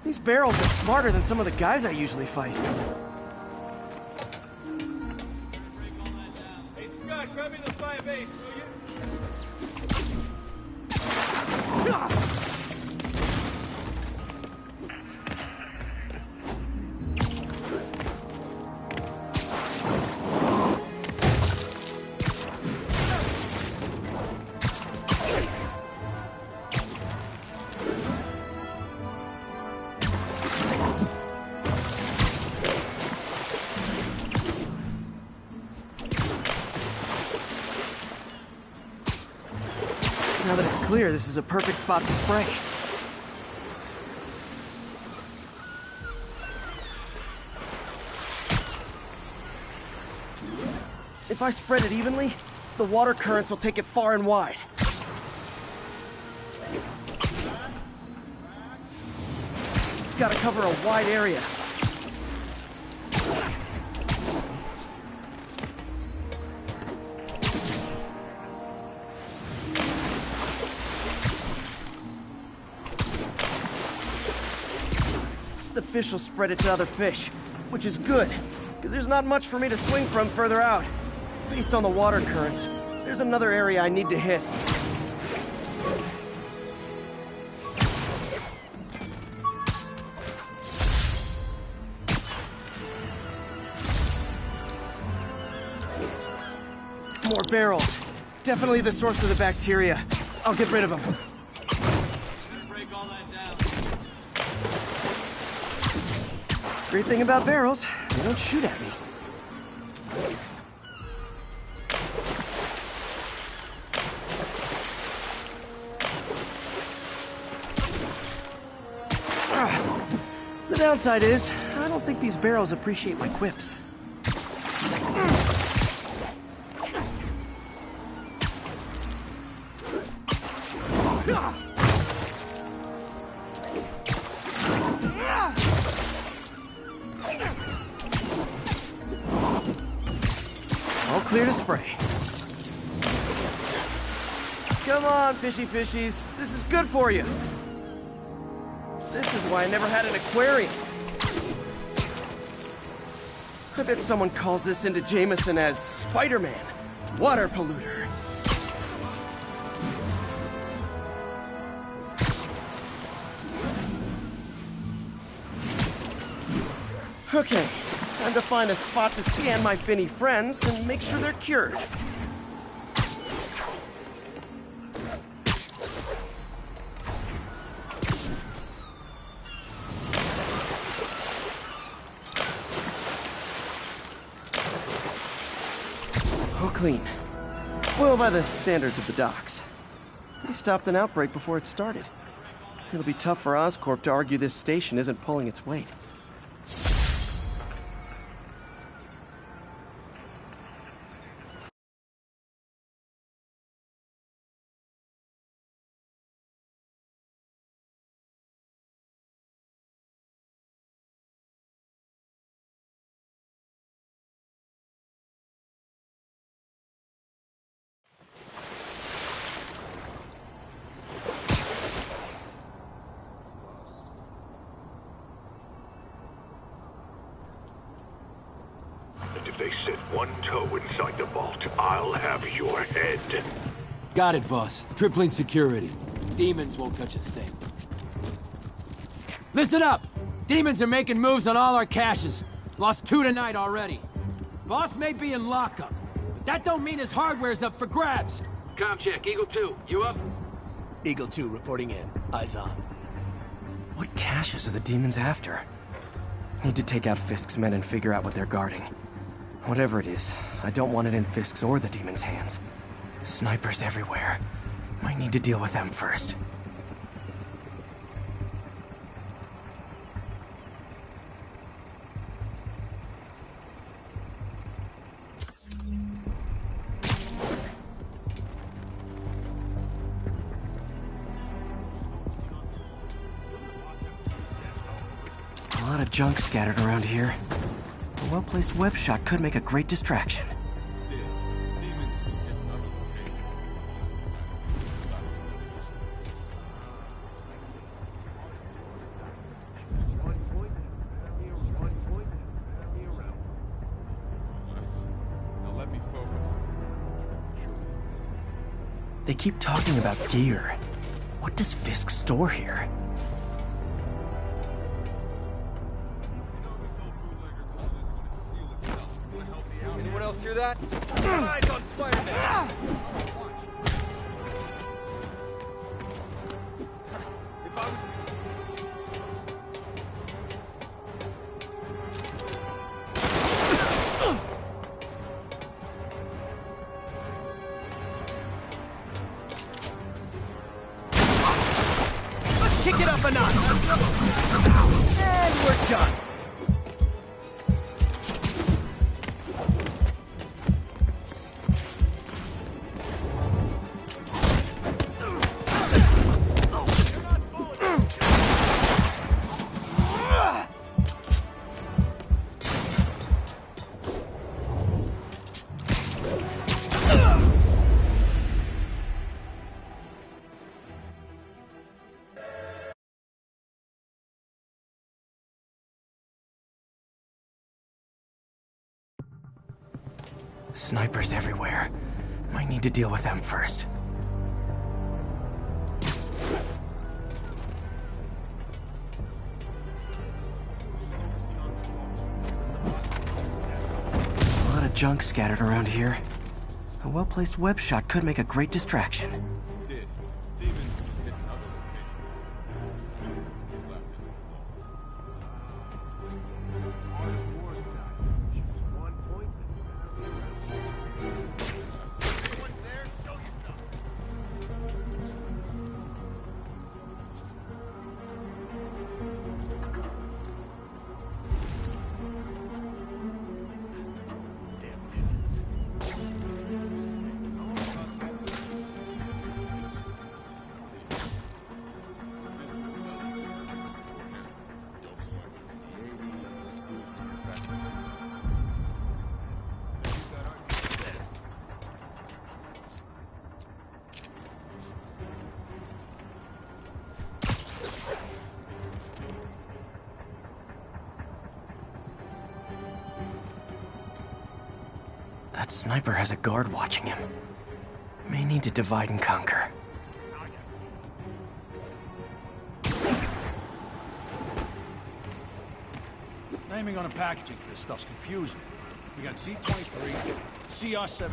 These barrels are smarter than some of the guys I usually fight. Grab me the fire base, will you? Now that it's clear, this is a perfect spot to spray. If I spread it evenly, the water currents will take it far and wide. Gotta cover a wide area. The fish will spread it to other fish, which is good, because there's not much for me to swing from further out. Based on the water currents, there's another area I need to hit. More barrels. Definitely the source of the bacteria. I'll get rid of them. Break all that down. Great thing about barrels, they don't shoot at me. The downside is, I don't think these barrels appreciate my quips. All clear to spray. Come on, fishy fishies. This is good for you. This is why I never had an aquarium. I bet someone calls this into Jameson as Spider-Man, water polluter. Okay, time to find a spot to scan my finny friends and make sure they're cured. Clean. Well, by the standards of the docks. We stopped an outbreak before it started. It'll be tough for Oscorp to argue this station isn't pulling its weight. If they set one toe inside the vault, I'll have your head. Got it, boss. Tripling security. Demons won't touch a thing. Listen up! Demons are making moves on all our caches. Lost 2 tonight already. Boss may be in lockup, but that don't mean his hardware's up for grabs. Com check, Eagle 2, you up? Eagle 2 reporting in. Eyes on. What caches are the demons after? Need to take out Fisk's men and figure out what they're guarding. Whatever it is, I don't want it in Fisk's or the demons' hands. Snipers everywhere. Might need to deal with them first. A lot of junk scattered around here. A well-placed web shot could make a great distraction. They keep talking about gear. What does Fisk store here? Anyone else hear that? Eyes on Spider-Man! If I was... Kick it up a notch! And we're done! Snipers everywhere. Might need to deal with them first. A lot of junk scattered around here. A well-placed web shot could make a great distraction. That sniper has a guard watching him. May need to divide and conquer. Naming on the packaging for this stuff's confusing. We got Z-23, CR-7.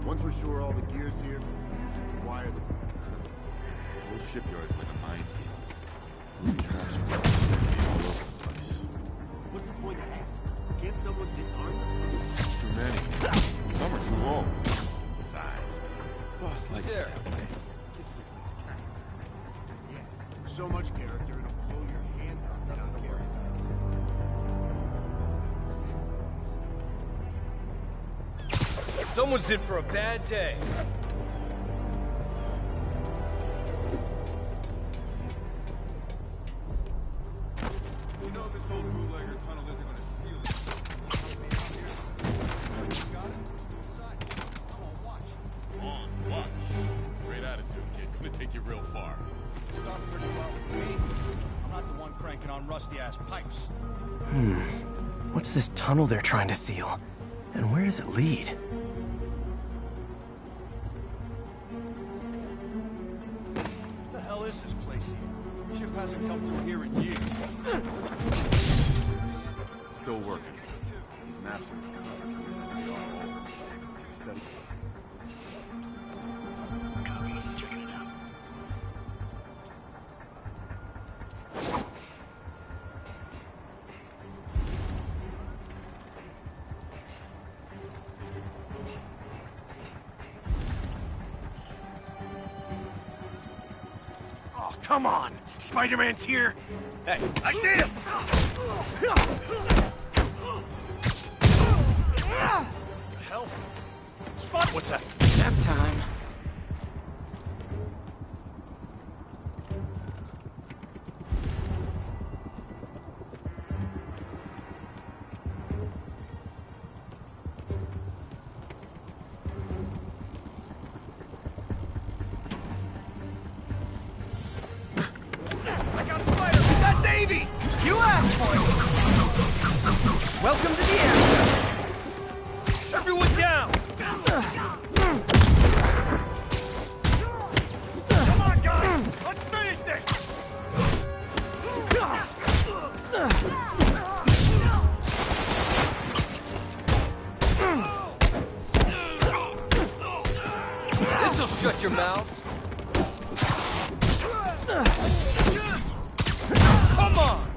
Once we're sure all the gear's here, we'll wire the... Whole shipyard's like a minefield. Traps all over the place. What's the point of that? Can't someone disarm them? Too many. Some are too long. Besides, boss likes it that way. Yeah. So much character, it'll blow your hand off. Not character. Someone's in for a bad day. You know this old bootlegger tunnel isn't gonna seal it. On, watch. Great attitude, kid. Gonna take you real far. Stop pretty well with me. I'm not the one cranking on rusty-ass pipes. What's this tunnel they're trying to seal? And where does it lead? What the hell is this place here? Ship hasn't come through here in years. Still working. These maps are study. Oh, come on! Spider-Man's here! Hey, I see him! Hell? Spot, what's that? Nap time. I got a spider! That's Davey! You asked for it! Welcome to the area! Everyone down! Come on, guys! Let's finish this! This'll shut your mouth. Come on!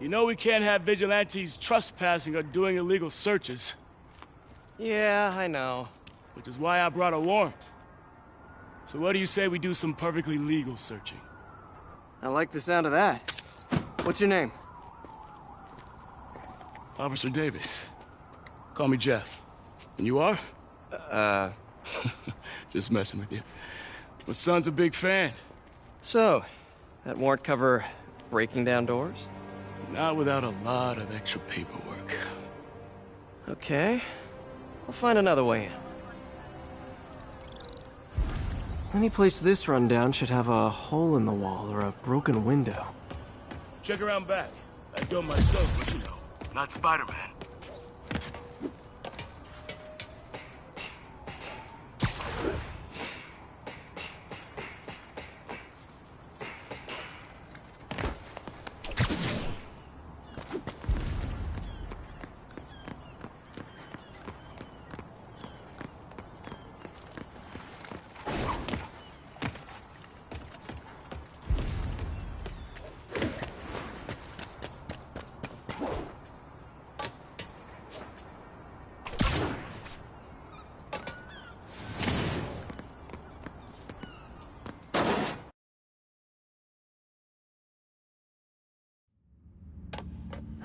You know we can't have vigilantes trespassing or doing illegal searches. Yeah, I know. Which is why I brought a warrant. So what do you say we do some perfectly legal searching? I like the sound of that. What's your name? Officer Davis. Call me Jeff. And you are? Just messing with you. My son's a big fan. So, that warrant cover breaking down doors? Not without a lot of extra paperwork. Okay. I'll find another way in. Any place this rundown should have a hole in the wall or a broken window. Check around back. I don't myself, but you know, not Spider-Man.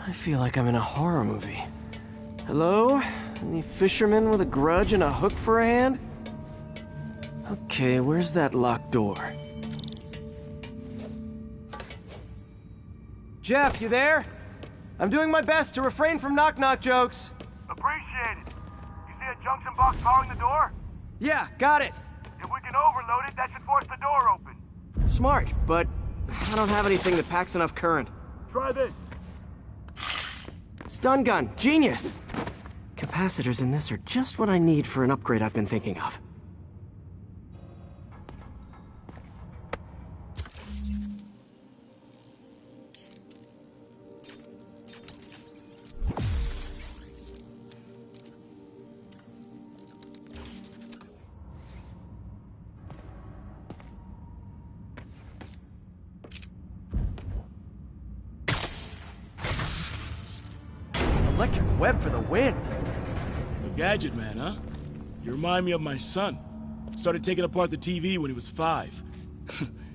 I feel like I'm in a horror movie. Hello? Any fisherman with a grudge and a hook for a hand? Okay, where's that locked door? Jeff, you there? I'm doing my best to refrain from knock-knock jokes. Appreciate it. You see a junction box powering the door? Yeah, got it. If we can overload it, that should force the door open. Smart, but I don't have anything that packs enough current. Try this. Stun gun, genius! Capacitors in this are just what I need for an upgrade I've been thinking of. Electric web for the win! A gadget man, huh? You remind me of my son. Started taking apart the TV when he was 5.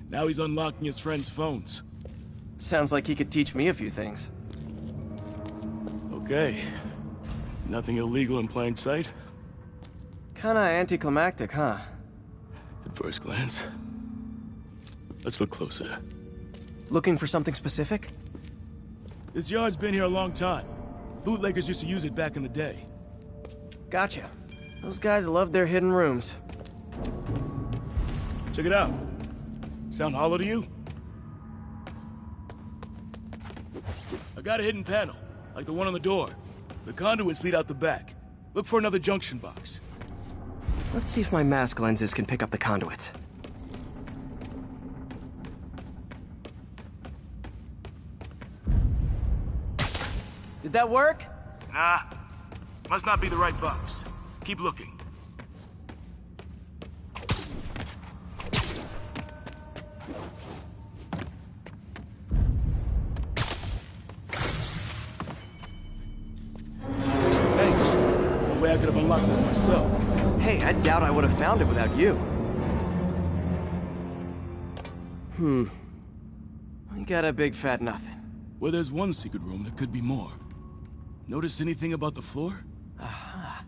Now he's unlocking his friends' phones. Sounds like he could teach me a few things. Okay. Nothing illegal in plain sight? Kinda anticlimactic, huh? At first glance. Let's look closer. Looking for something specific? This yard's been here a long time. Bootleggers used to use it back in the day. Gotcha. Those guys loved their hidden rooms. Check it out. Sound hollow to you? I got a hidden panel, like the one on the door. The conduits lead out the back. Look for another junction box. Let's see if my mask lenses can pick up the conduits. Did that work? Nah. Must not be the right box. Keep looking. Thanks. No way I could have unlocked this myself. Hey, I doubt I would have found it without you. We got a big fat nothing. Well, there's one secret room that could be more. Notice anything about the floor? Aha.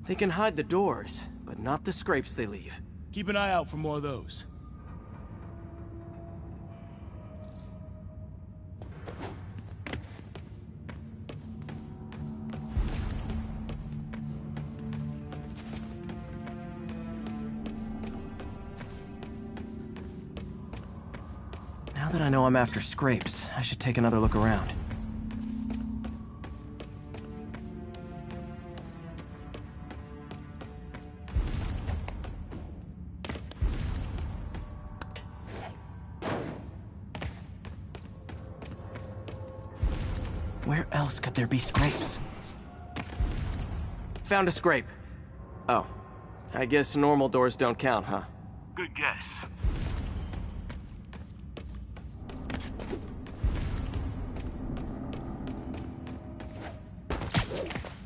They can hide the doors, but not the scrapes they leave. Keep an eye out for more of those. Now that I know I'm after scrapes, I should take another look around. Where else could there be scrapes? Found a scrape. Oh. I guess normal doors don't count, huh? Good guess.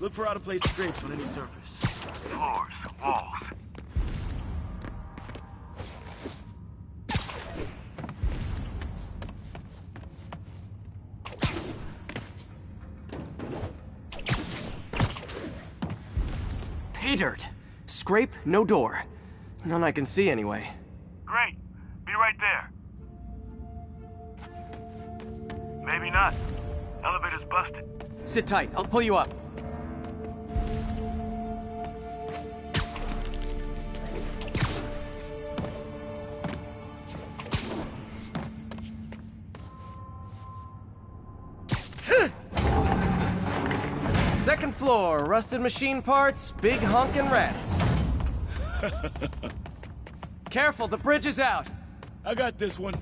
Look for out-of-place scrapes on any surface. Floors, walls. Pay dirt. Scrape, no door. None I can see anyway. Great. Be right there. Maybe not. Elevator's busted. Sit tight. I'll pull you up. Second floor, rusted machine parts, big honkin' rats. Careful, the bridge is out. I got this one.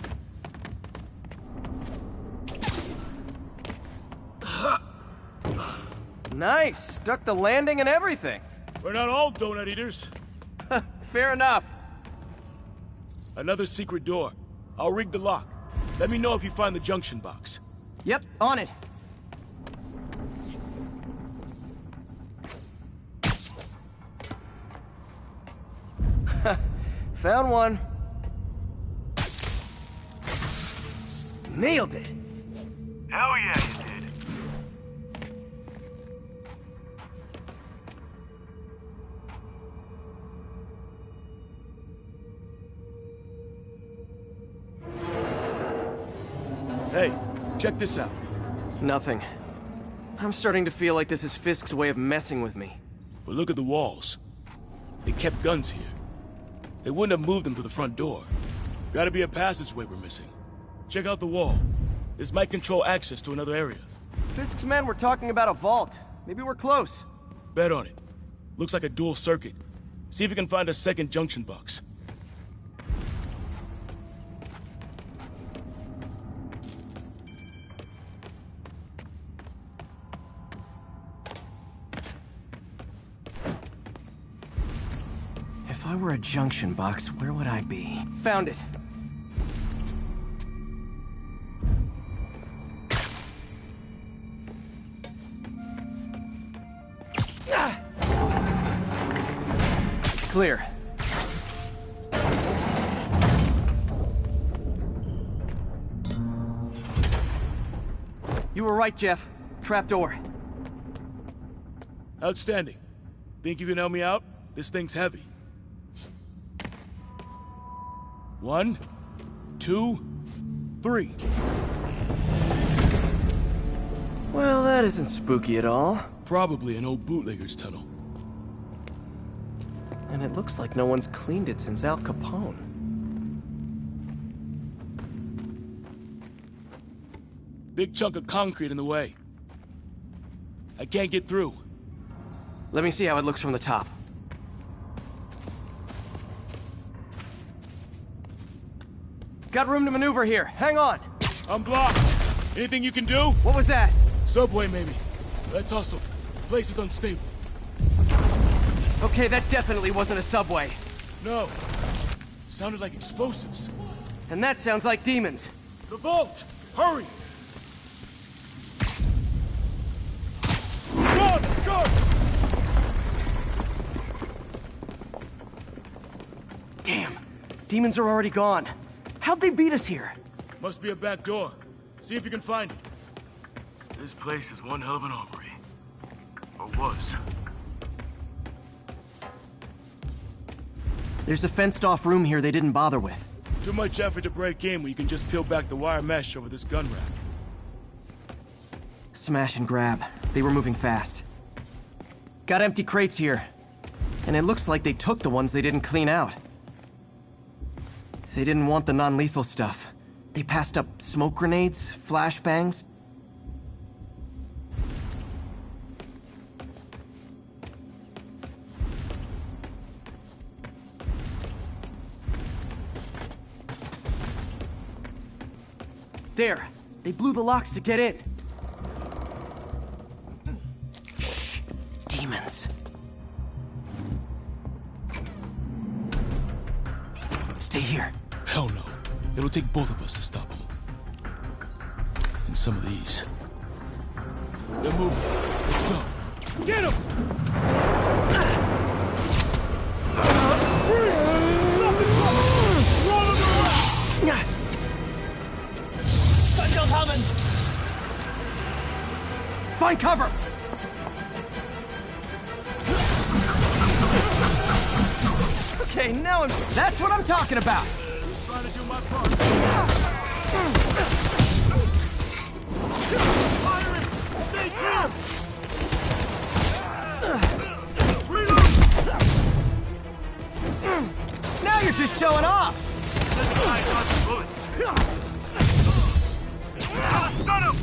Nice, stuck the landing and everything. We're not all donut eaters. Fair enough. Another secret door. I'll rig the lock. Let me know if you find the junction box. Yep, on it. Found one. Nailed it. Hell yeah, you did. Hey, check this out. Nothing. I'm starting to feel like this is Fisk's way of messing with me. But look at the walls. They kept guns here. They wouldn't have moved them to the front door. Gotta be a passageway we're missing. Check out the wall. This might control access to another area. Fisk's men were talking about a vault. Maybe we're close. Bet on it. Looks like a dual circuit. See if you can find a second junction box. If I were a junction box, where would I be? Found it. Clear. You were right, Jeff. Trapdoor. Outstanding. Think you can help me out? This thing's heavy. 1, 2, 3. Well, that isn't spooky at all. Probably an old bootlegger's tunnel. And it looks like no one's cleaned it since Al Capone. Big chunk of concrete in the way. I can't get through. Let me see how it looks from the top. Got room to maneuver here. Hang on. I'm blocked. Anything you can do? What was that? Subway, maybe. Let's hustle. Place is unstable. Okay, that definitely wasn't a subway. No. Sounded like explosives. And that sounds like demons. The vault! Hurry! Run! Go! Damn. Demons are already gone. How'd they beat us here? Must be a back door. See if you can find it. This place is one hell of an armory. Or was. There's a fenced-off room here they didn't bother with. Too much effort to break in when you can just peel back the wire mesh over this gun rack. Smash and grab. They were moving fast. Got empty crates here. And it looks like they took the ones they didn't clean out. They didn't want the non-lethal stuff. They passed up smoke grenades, flashbangs. There! They blew the locks to get in! Shh! Demons. Stay here. Hell no. It'll take both of us to stop them. And some of these. They're moving. Let's go. Get him! Find cover! Okay, now that's what I'm talking about! Trying to do my part. Firing! Stay clear! Now you're just showing off! Stun him!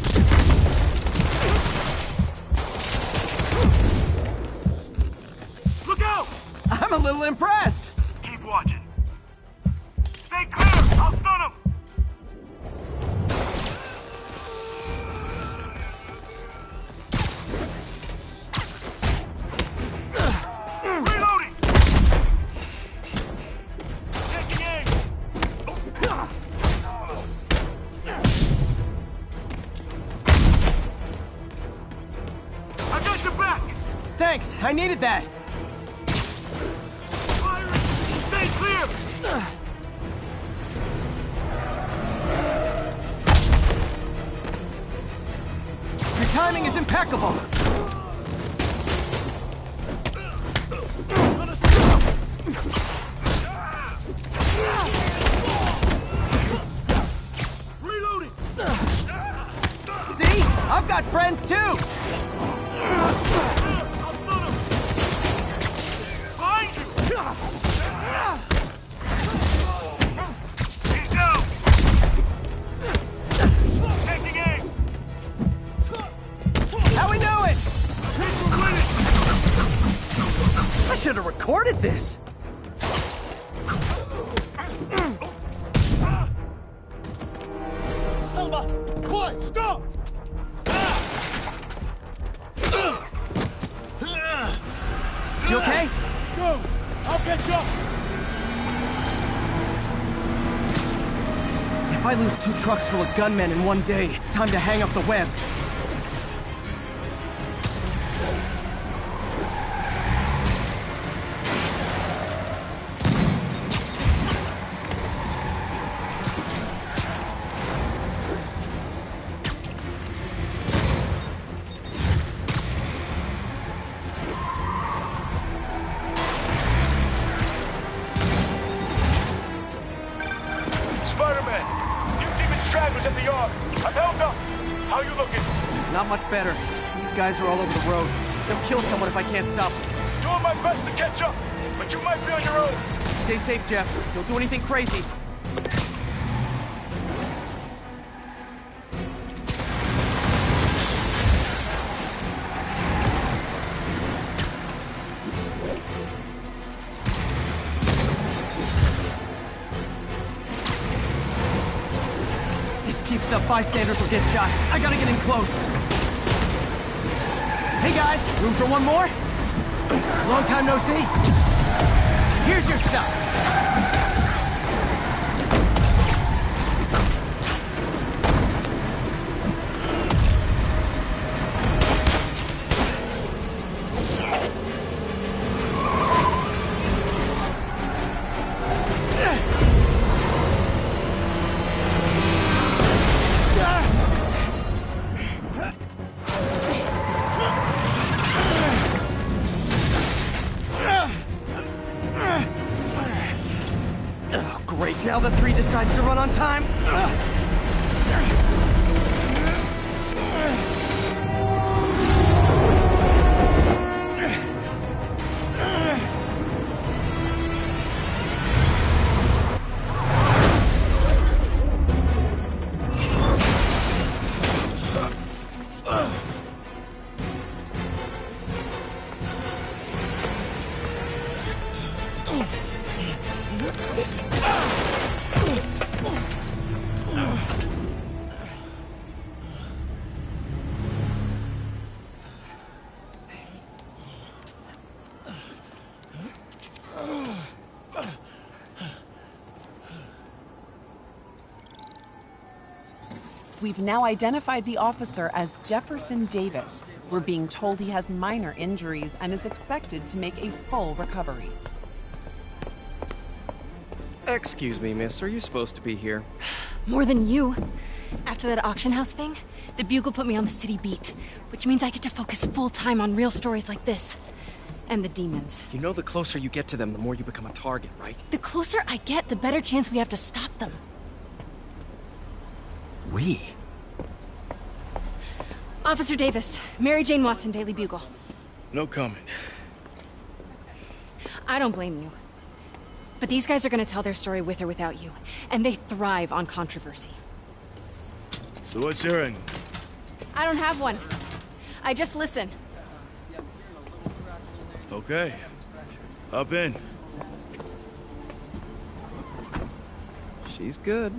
Look out! I'm a little impressed! Keep watching. Stay clear! I'll stun him! Reloading! Taking aim! I got your back! Thanks, I needed that! Stay clear! Your timing is impeccable! Reloading! See? I've got friends too! I should have recorded this! Selma! Quiet! Stop! You okay? Go! I'll catch up! If I lose 2 trucks full of gunmen in one day, it's time to hang up the webs. Not much better. These guys are all over the road. They'll kill someone if I can't stop them. Doing my best to catch up, but you might be on your own. Stay safe, Jeff. Don't do anything crazy. Keeps up, bystanders will get shot. I gotta get in close. Hey guys, room for one more? Long time no see. Here's your stuff. Now the 3 decides to run on time. We've now identified the officer as Jefferson Davis. We're being told he has minor injuries and is expected to make a full recovery. Excuse me, miss. Are you supposed to be here? More than you. After that auction house thing, the Bugle put me on the city beat, which means I get to focus full-time on real stories like this. And the demons. You know the closer you get to them, the more you become a target, right? The closer I get, the better chance we have to stop them. We? Officer Davis, Mary Jane Watson, Daily Bugle. No comment. I don't blame you. But these guys are gonna tell their story with or without you, and they thrive on controversy. So what's your angle? I don't have one. I just listen. Okay. Hop in. She's good.